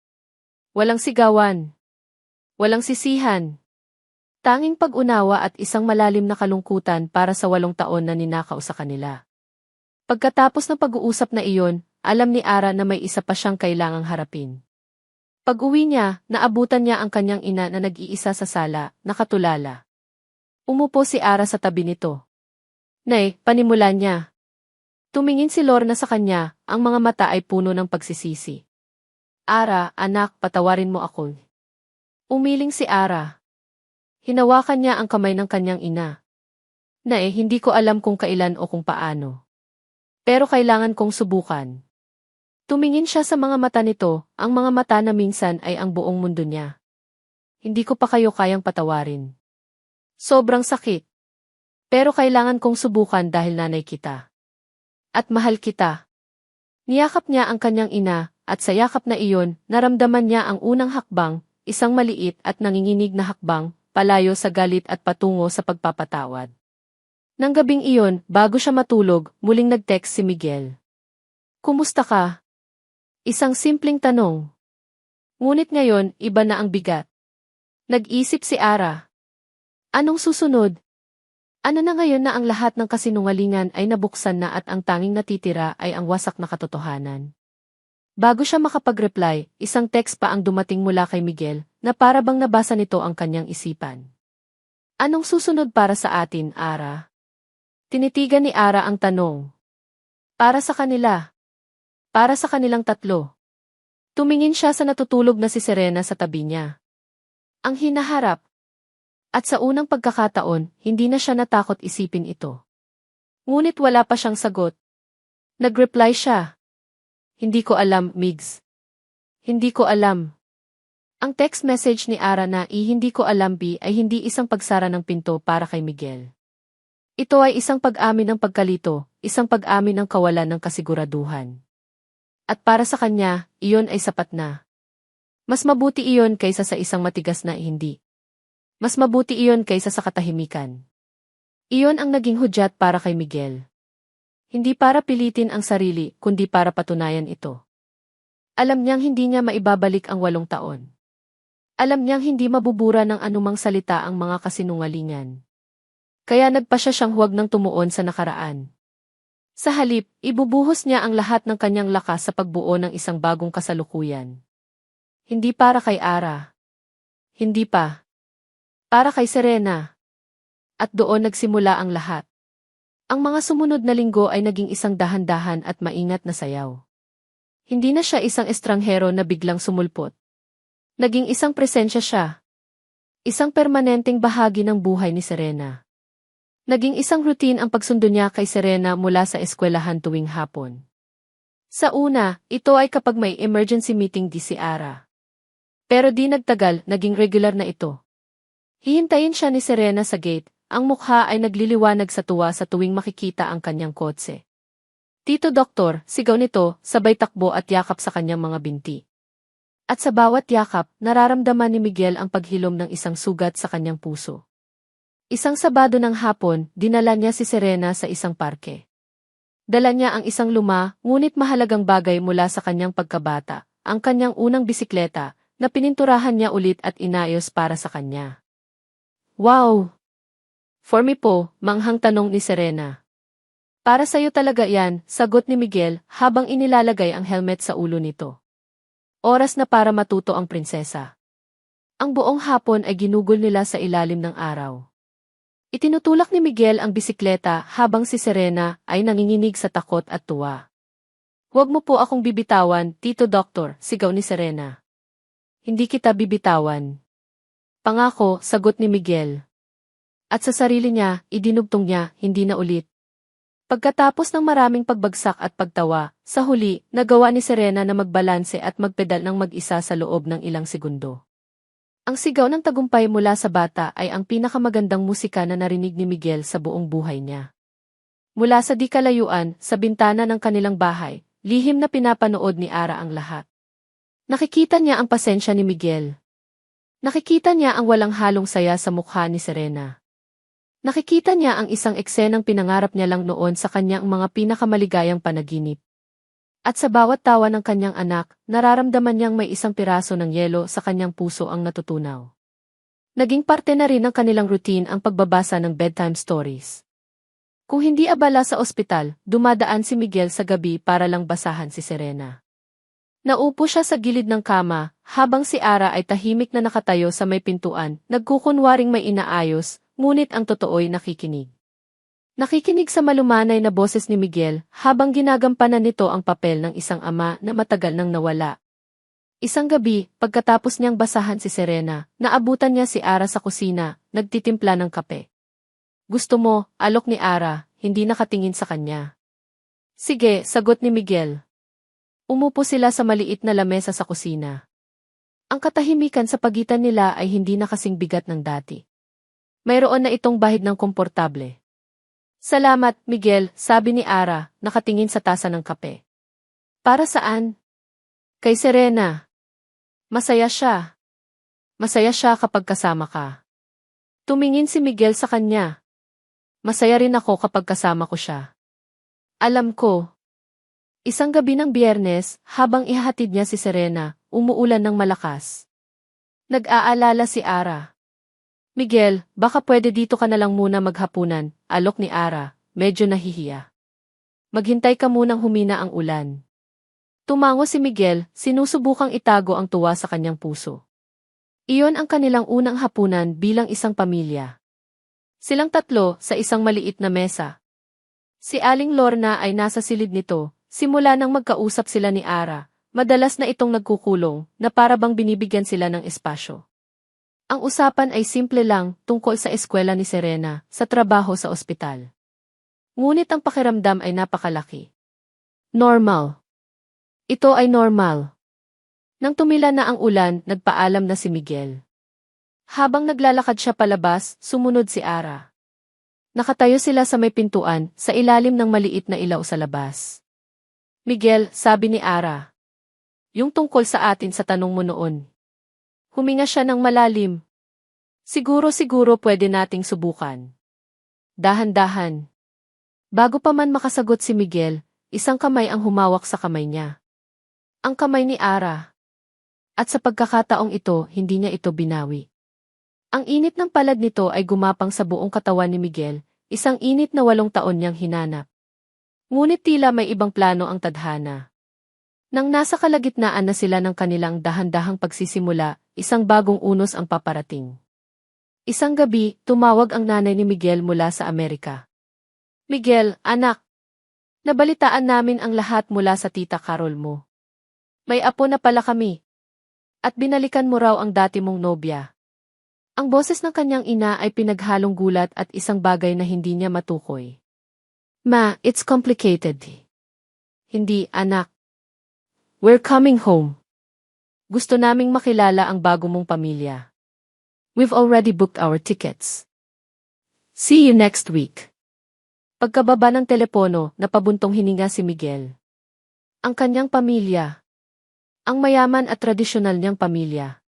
Walang sigawan. Walang sisihan. Tanging pag-unawa at isang malalim na kalungkutan para sa 8 taon na ninakaw sa kanila. Pagkatapos ng pag-uusap na iyon, alam ni Ara na may isa pa siyang kailangang harapin. Pag-uwi niya, naabutan niya ang kanyang ina na nag-iisa sa sala, nakatulala. Umupo si Ara sa tabi nito. Nay, panimulan niya. Tumingin si Lorna sa kanya, ang mga mata ay puno ng pagsisisi. Ara, anak, patawarin mo ako. Umiling si Ara. Hinawakan niya ang kamay ng kanyang ina. Nay, hindi ko alam kung kailan o kung paano. Pero kailangan kong subukan. Tumingin siya sa mga mata nito, ang mga mata na minsan ay ang buong mundo niya. Hindi ko pa kayo kayang patawarin. Sobrang sakit. Pero kailangan kong subukan dahil nanay kita. At mahal kita. Niyakap niya ang kanyang ina, at sa yakap na iyon, naramdaman niya ang unang hakbang, isang maliit at nanginginig na hakbang, palayo sa galit at patungo sa pagpapatawad. Nang gabing iyon, bago siya matulog, muling nag-text si Miguel. Kumusta ka? Isang simpleng tanong. Ngunit ngayon, iba na ang bigat. Nag-isip si Ara. Anong susunod? Ano na ngayon na ang lahat ng kasinungalingan ay nabuksan na at ang tanging natitira ay ang wasak na katotohanan? Bago siya makapag-reply, isang text pa ang dumating mula kay Miguel, na para bang nabasa nito ang kanyang isipan. Anong susunod para sa atin, Ara? Tinitigan ni Ara ang tanong. Para sa kanila. Para sa kanilang tatlo. Tumingin siya sa natutulog na si Serena sa tabi niya. Ang hinaharap. At sa unang pagkakataon, hindi na siya natakot isipin ito. Ngunit wala pa siyang sagot. Nag-reply siya. Hindi ko alam, Migs. Hindi ko alam. Ang text message ni Ara na hindi ko alam B ay hindi isang pagsara ng pinto para kay Miguel. Ito ay isang pag-amin ng pagkalito, isang pag-amin ng kawalan ng kasiguraduhan. At para sa kanya, iyon ay sapat na. Mas mabuti iyon kaysa sa isang matigas na hindi. Mas mabuti iyon kaysa sa katahimikan. Iyon ang naging hudyat para kay Miguel. Hindi para pilitin ang sarili, kundi para patunayan ito. Alam niyang hindi niya maibabalik ang 8 taon. Alam niyang hindi mabubura ng anumang salita ang mga kasinungalingan. Kaya nagpasya siyang huwag nang tumuon sa nakaraan. Sa halip, ibubuhos niya ang lahat ng kanyang lakas sa pagbuo ng isang bagong kasalukuyan. Hindi para kay Ara. Hindi pa. Para kay Serena. At doon nagsimula ang lahat. Ang mga sumunod na linggo ay naging isang dahan-dahan at maingat na sayaw. Hindi na siya isang estranghero na biglang sumulpot. Naging isang presensya siya. Isang permanenteng bahagi ng buhay ni Serena. Naging isang routine ang pagsundo niya kay Serena mula sa eskwelahan tuwing hapon. Sa una, ito ay kapag may emergency meeting di si Ara. Pero di nagtagal, naging regular na ito. Hihintayin siya ni Serena sa gate, ang mukha ay nagliliwanag sa tuwa sa tuwing makikita ang kanyang kotse. Tito Doktor, sigaw nito, sabay takbo at yakap sa kanyang mga binti. At sa bawat yakap, nararamdaman ni Miguel ang paghilom ng isang sugat sa kanyang puso. Isang Sabado ng hapon, dinala niya si Serena sa isang parke. Dala niya ang isang luma, ngunit mahalagang bagay mula sa kanyang pagkabata, ang kanyang unang bisikleta, na pininturahan niya ulit at inayos para sa kanya. Wow! For me po, manghang tanong ni Serena. Para sa'yo talaga yan, sagot ni Miguel habang inilalagay ang helmet sa ulo nito. Oras na para matuto ang prinsesa. Ang buong hapon ay ginugol nila sa ilalim ng araw. Itinutulak ni Miguel ang bisikleta habang si Serena ay nanginginig sa takot at tuwa. Huwag mo po akong bibitawan, Tito Doktor, sigaw ni Serena. Hindi kita bibitawan. Pangako, sagot ni Miguel. At sa sarili niya, idinugtong niya, hindi na ulit. Pagkatapos ng maraming pagbagsak at pagtawa, sa huli, nagawa ni Serena na magbalanse at magpedal ng mag-isa sa loob ng ilang segundo. Ang sigaw ng tagumpay mula sa bata ay ang pinakamagandang musika na narinig ni Miguel sa buong buhay niya. Mula sa di kalayuan, sa bintana ng kanilang bahay, lihim na pinapanood ni Ara ang lahat. Nakikita niya ang pasensya ni Miguel. Nakikita niya ang walang halong saya sa mukha ni Serena. Nakikita niya ang isang eksenang pinangarap niya lang noon sa kanyang mga pinakamaligayang panaginip. At sa bawat tawa ng kanyang anak, nararamdaman niyang may isang piraso ng yelo sa kanyang puso ang natutunaw. Naging parte na rin ng kanilang routine ang pagbabasa ng bedtime stories. Kung hindi abala sa ospital, dumadaan si Miguel sa gabi para lang basahan si Serena. Naupo siya sa gilid ng kama, habang si Ara ay tahimik na nakatayo sa may pintuan, nagkukunwaring may inaayos, ngunit ang totoo'y nakikinig. Nakikinig sa malumanay na boses ni Miguel, habang ginagampanan nito ang papel ng isang ama na matagal nang nawala. Isang gabi, pagkatapos niyang basahan si Serena, naabutan niya si Ara sa kusina, nagtitimpla ng kape. Gusto mo, alok ni Ara, hindi nakatingin sa kanya. Sige, sagot ni Miguel. Umupo sila sa maliit na lamesa sa kusina. Ang katahimikan sa pagitan nila ay hindi na kasing bigat ng dati. Mayroon na itong bahid ng komportable. Salamat, Miguel, sabi ni Ara, nakatingin sa tasa ng kape. Para saan? Kay Serena. Masaya siya. Masaya siya kapag kasama ka. Tumingin si Miguel sa kanya. Masaya rin ako kapag kasama ko siya. Alam ko. Isang gabi ng Biyernes, habang ihahatid niya si Serena, umuulan ng malakas. Nag-aalala si Ara. Miguel, baka pwede dito ka na lang muna maghapunan, alok ni Ara, medyo nahihiya. Maghintay ka munang humina ang ulan. Tumango si Miguel, sinusubukang itago ang tuwa sa kanyang puso. Iyon ang kanilang unang hapunan bilang isang pamilya. Silang tatlo sa isang maliit na mesa. Si Aling Lorna ay nasa silid nito, Simula nang magkausap sila ni Ara, madalas na itong nagkukulong na para bang binibigyan sila ng espasyo. Ang usapan ay simple lang tungkol sa eskwela ni Serena, sa trabaho sa ospital. Ngunit ang pakiramdam ay napakalaki. Normal. Ito ay normal. Nang tumila na ang ulan, nagpaalam na si Miguel. Habang naglalakad siya palabas, sumunod si Ara. Nakatayo sila sa may pintuan, sa ilalim ng maliit na ilaw sa labas. Miguel, sabi ni Ara. Yung tungkol sa atin sa tanong mo noon. Huminga siya ng malalim. Siguro pwede nating subukan. Dahan-dahan. Bago pa man makasagot si Miguel, isang kamay ang humawak sa kamay niya. Ang kamay ni Ara. At sa pagkakataong ito, hindi niya ito binawi. Ang init ng palad nito ay gumapang sa buong katawan ni Miguel, isang init na 8 taon niyang hinanap. Ngunit tila may ibang plano ang tadhana. Nang nasa kalagitnaan na sila ng kanilang dahan-dahang pagsisimula, isang bagong unos ang paparating. Isang gabi, tumawag ang nanay ni Miguel mula sa Amerika. Miguel, anak. Nabalitaan namin ang lahat mula sa tita Carol mo. May apo na pala kami. At binalikan mo raw ang dati mong nobya. Ang boses ng kanyang ina ay pinaghalong gulat at isang bagay na hindi niya matukoy. Ma, it's complicated. Hindi, anak. We're coming home. Gusto naming makilala ang bago mong pamilya. We've already booked our tickets. See you next week. Pagkababa ng telepono, napabuntong hininga si Miguel. Ang kanyang pamilya. Ang mayaman at tradisyonal niyang pamilya.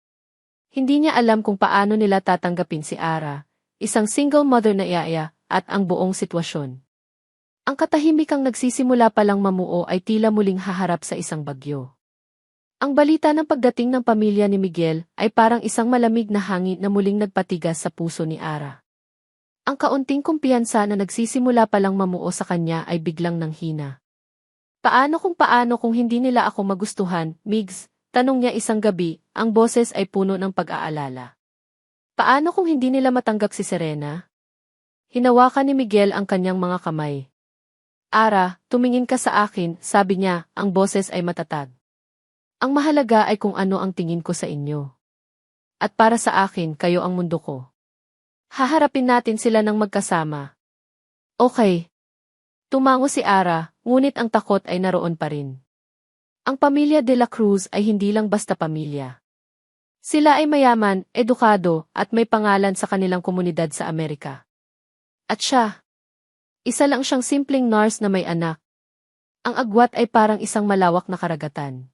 Hindi niya alam kung paano nila tatanggapin si Ara, isang single mother na yaya, at ang buong sitwasyon. Ang katahimikang nagsisimula palang mamuo ay tila muling haharap sa isang bagyo. Ang balita ng pagdating ng pamilya ni Miguel ay parang isang malamig na hangin na muling nagpatigas sa puso ni Ara. Ang kaunting kumpiyansa na nagsisimula palang mamuo sa kanya ay biglang nanghina. Paano kung hindi nila ako magustuhan, Migs? Tanong niya isang gabi, ang boses ay puno ng pag-aalala. Paano kung hindi nila matanggap si Serena? Hinawakan ni Miguel ang kanyang mga kamay. Ara, tumingin ka sa akin, sabi niya, ang boses ay matatag. Ang mahalaga ay kung ano ang tingin ko sa inyo. At para sa akin, kayo ang mundo ko. Haharapin natin sila ng magkasama. Okay. Tumango si Ara, ngunit ang takot ay naroon pa rin. Ang pamilya de la Cruz ay hindi lang basta pamilya. Sila ay mayaman, edukado, at may pangalan sa kanilang komunidad sa Amerika. At siya, isa lang siyang simpleng nurse na may anak. Ang agwat ay parang isang malawak na karagatan.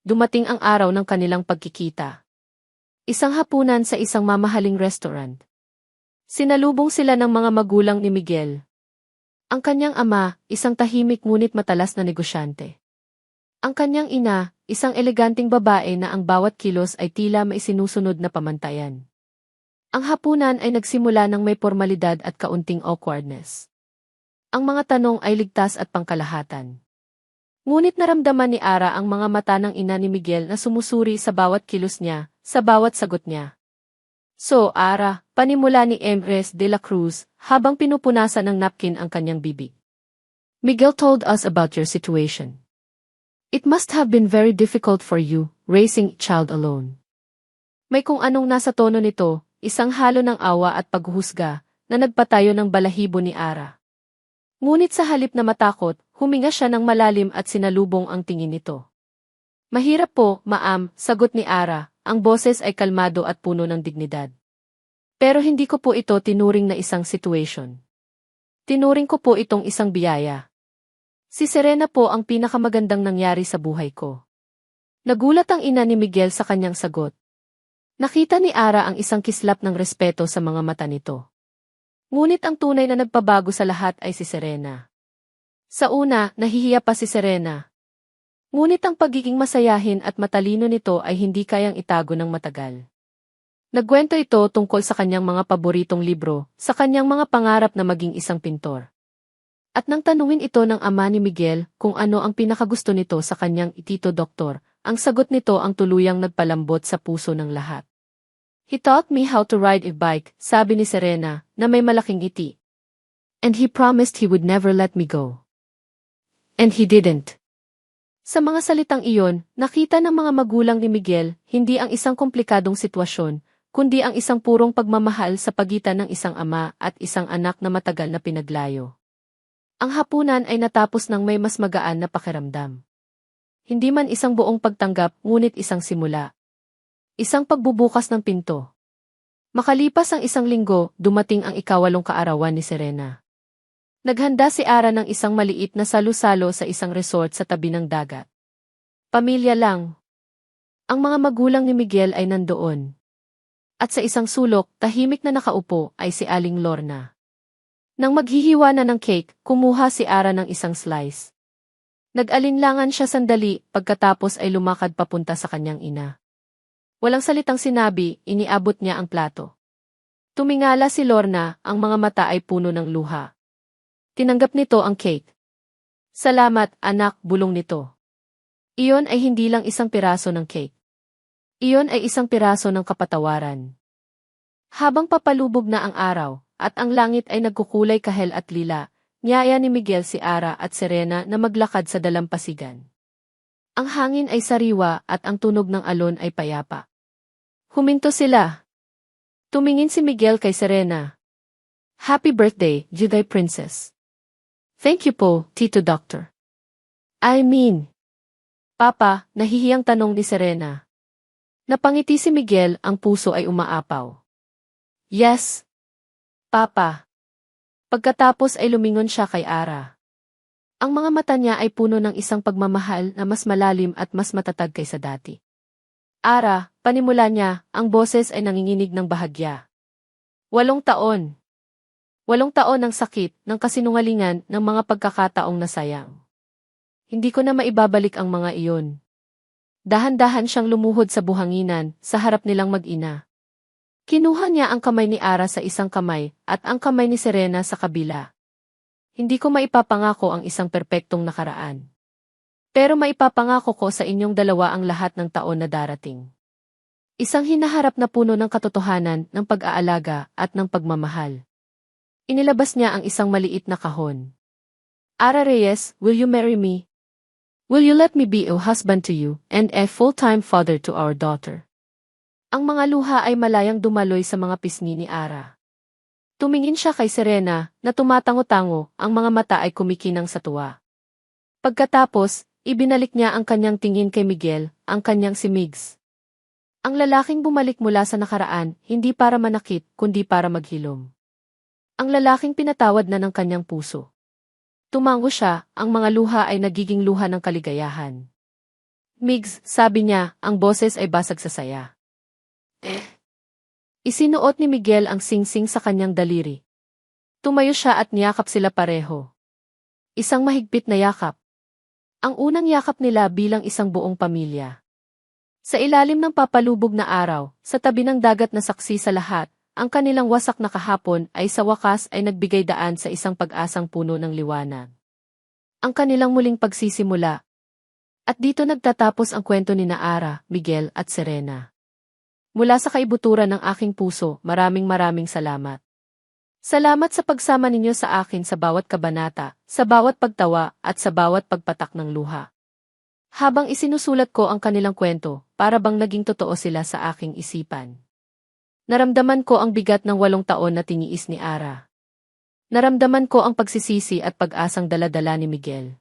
Dumating ang araw ng kanilang pagkikita. Isang hapunan sa isang mamahaling restaurant. Sinalubong sila ng mga magulang ni Miguel. Ang kanyang ama, isang tahimik ngunit matalas na negosyante. Ang kanyang ina, isang eleganting babae na ang bawat kilos ay tila may sinusunod na pamantayan. Ang hapunan ay nagsimula ng may formalidad at kaunting awkwardness. Ang mga tanong ay ligtas at pangkalahatan. Ngunit naramdaman ni Ara ang mga mata ng ina ni Miguel na sumusuri sa bawat kilos niya, sa bawat sagot niya. So, Ara, panimula ni Empress de la Cruz, habang pinupunasan ng napkin ang kanyang bibig. Miguel told us about your situation. It must have been very difficult for you, raising a child alone. May kung anong nasa tono nito, isang halo ng awa at paghuhusga, na nagpatayo ng balahibo ni Ara. Ngunit sa halip na matakot, huminga siya ng malalim at sinalubong ang tingin nito. Mahirap po, ma'am, sagot ni Ara, ang boses ay kalmado at puno ng dignidad. Pero hindi ko po ito tinuring na isang situation. Tinuring ko po itong isang biyaya. Si Serena po ang pinakamagandang nangyari sa buhay ko. Nagulat ang ina ni Miguel sa kanyang sagot. Nakita ni Ara ang isang kislap ng respeto sa mga mata nito. Ngunit ang tunay na nagpabago sa lahat ay si Serena. Sa una, nahihiya pa si Serena. Ngunit ang pagiging masayahin at matalino nito ay hindi kayang itago ng matagal. Nagkwento ito tungkol sa kanyang mga paboritong libro, sa kanyang mga pangarap na maging isang pintor. At nang tanungin ito ng ama ni Miguel kung ano ang pinakagusto nito sa kanyang tito doktor, ang sagot nito ang tuluyang nagpalambot sa puso ng lahat. He taught me how to ride a bike, sabi ni Serena, na may malaking ngiti. And he promised he would never let me go. And he didn't. Sa mga salitang iyon, nakita ng mga magulang ni Miguel, hindi ang isang komplikadong sitwasyon, kundi ang isang purong pagmamahal sa pagitan ng isang ama at isang anak na matagal na pinaglayo. Ang hapunan ay natapos ng may mas magaan na pakiramdam. Hindi man isang buong pagtanggap, ngunit isang simula. Isang pagbubukas ng pinto. Makalipas ang isang linggo, dumating ang ikawalong kaarawan ni Serena. Naghanda si Ara ng isang maliit na salu-salo sa isang resort sa tabi ng dagat. Pamilya lang. Ang mga magulang ni Miguel ay nandoon. At sa isang sulok, tahimik na nakaupo ay si Aling Lorna. Nang maghihiwa na ng cake, kumuha si Ara ng isang slice. Nag-alinlangan siya sandali, pagkatapos ay lumakad papunta sa kanyang ina. Walang salitang sinabi, iniabot niya ang plato. Tumingala si Lorna, ang mga mata ay puno ng luha. Tinanggap nito ang cake. Salamat, anak, bulong nito. Iyon ay hindi lang isang piraso ng cake. Iyon ay isang piraso ng kapatawaran. Habang papalubog na ang araw, at ang langit ay nagkukulay kahel at lila, niyaya ni Miguel si Ara at Serena na maglakad sa dalampasigan. Ang hangin ay sariwa at ang tunog ng alon ay payapa. Huminto sila. Tumingin si Miguel kay Serena. Happy birthday, Juday Princess. Thank you po, Tito Doctor. I mean. Papa, nahihiyang tanong ni Serena. Napangiti si Miguel, ang puso ay umaapaw. Yes. Papa. Pagkatapos ay lumingon siya kay Ara. Ang mga mata niya ay puno ng isang pagmamahal na mas malalim at mas matatag kaysa dati. Ara, panimula niya, ang boses ay nanginginig ng bahagya. 8 taon. 8 taon ng sakit, ng kasinungalingan, ng mga pagkakataong nasayang. Hindi ko na maibabalik ang mga iyon. Dahan-dahan siyang lumuhod sa buhanginan, sa harap nilang mag-ina. Kinuha niya ang kamay ni Ara sa isang kamay, at ang kamay ni Serena sa kabila. Hindi ko maipapangako ang isang perpektong nakaraan. Pero maipapangako ko sa inyong dalawa ang lahat ng taon na darating. Isang hinaharap na puno ng katotohanan, ng pag-aalaga, at ng pagmamahal. Inilabas niya ang isang maliit na kahon. Ara Reyes, will you marry me? Will you let me be a husband to you, and a full-time father to our daughter? Ang mga luha ay malayang dumaloy sa mga pisngi ni Ara. Tumingin siya kay Serena, na tumatango-tango, ang mga mata ay kumikinang sa tuwa. Pagkatapos, ibinalik niya ang kanyang tingin kay Miguel, ang kanyang si Migs. Ang lalaking bumalik mula sa nakaraan, hindi para manakit, kundi para maghilom. Ang lalaking pinatawad na ng kanyang puso. Tumango siya, ang mga luha ay nagiging luha ng kaligayahan. Migs, sabi niya, ang boses ay basag sa saya. Isinuot ni Miguel ang singsing sa kanyang daliri. Tumayo siya at niyakap sila pareho. Isang mahigpit na yakap. Ang unang yakap nila bilang isang buong pamilya. Sa ilalim ng papalubog na araw, sa tabi ng dagat na saksi sa lahat, ang kanilang wasak na kahapon ay sa wakas ay nagbigay daan sa isang pag-asang puno ng liwanag. Ang kanilang muling pagsisimula. At dito nagtatapos ang kwento ni Ara, Miguel at Serena. Mula sa kaibuturan ng aking puso, maraming salamat. Salamat sa pagsama ninyo sa akin sa bawat kabanata, sa bawat pagtawa, at sa bawat pagpatak ng luha. Habang isinusulat ko ang kanilang kwento, para bang naging totoo sila sa aking isipan. Naramdaman ko ang bigat ng 8 taon na tiniis ni Ara. Naramdaman ko ang pagsisisi at pag-asang daladala ni Miguel.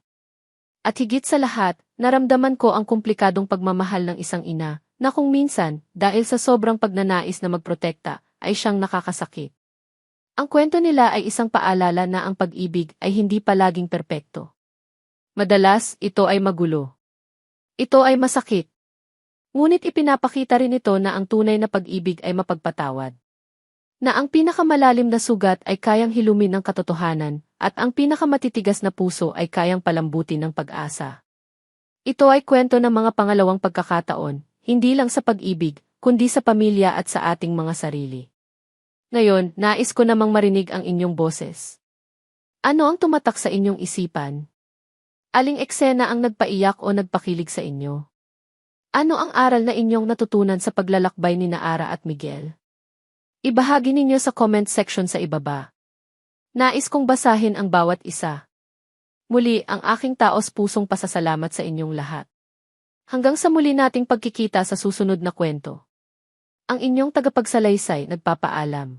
At higit sa lahat, naramdaman ko ang komplikadong pagmamahal ng isang ina, na kung minsan, dahil sa sobrang pagnanais na magprotekta, ay siyang nakakasakit. Ang kwento nila ay isang paalala na ang pag-ibig ay hindi palaging perpekto. Madalas, ito ay magulo. Ito ay masakit. Ngunit ipinapakita rin ito na ang tunay na pag-ibig ay mapagpatawad. Na ang pinakamalalim na sugat ay kayang hilumin ng katotohanan, at ang pinakamatitigas na puso ay kayang palambutin ng pag-asa. Ito ay kwento ng mga pangalawang pagkakataon, hindi lang sa pag-ibig, kundi sa pamilya at sa ating mga sarili. Ngayon, nais ko namang marinig ang inyong boses. Ano ang tumatak sa inyong isipan? Aling eksena ang nagpaiyak o nagpakilig sa inyo? Ano ang aral na inyong natutunan sa paglalakbay ni Ara at Miguel? Ibahagi ninyo sa comment section sa ibaba. Nais kong basahin ang bawat isa. Muli ang aking taos-pusong pasasalamat sa inyong lahat. Hanggang sa muli nating pagkikita sa susunod na kwento. Ang inyong tagapagsalaysay nagpapaalam.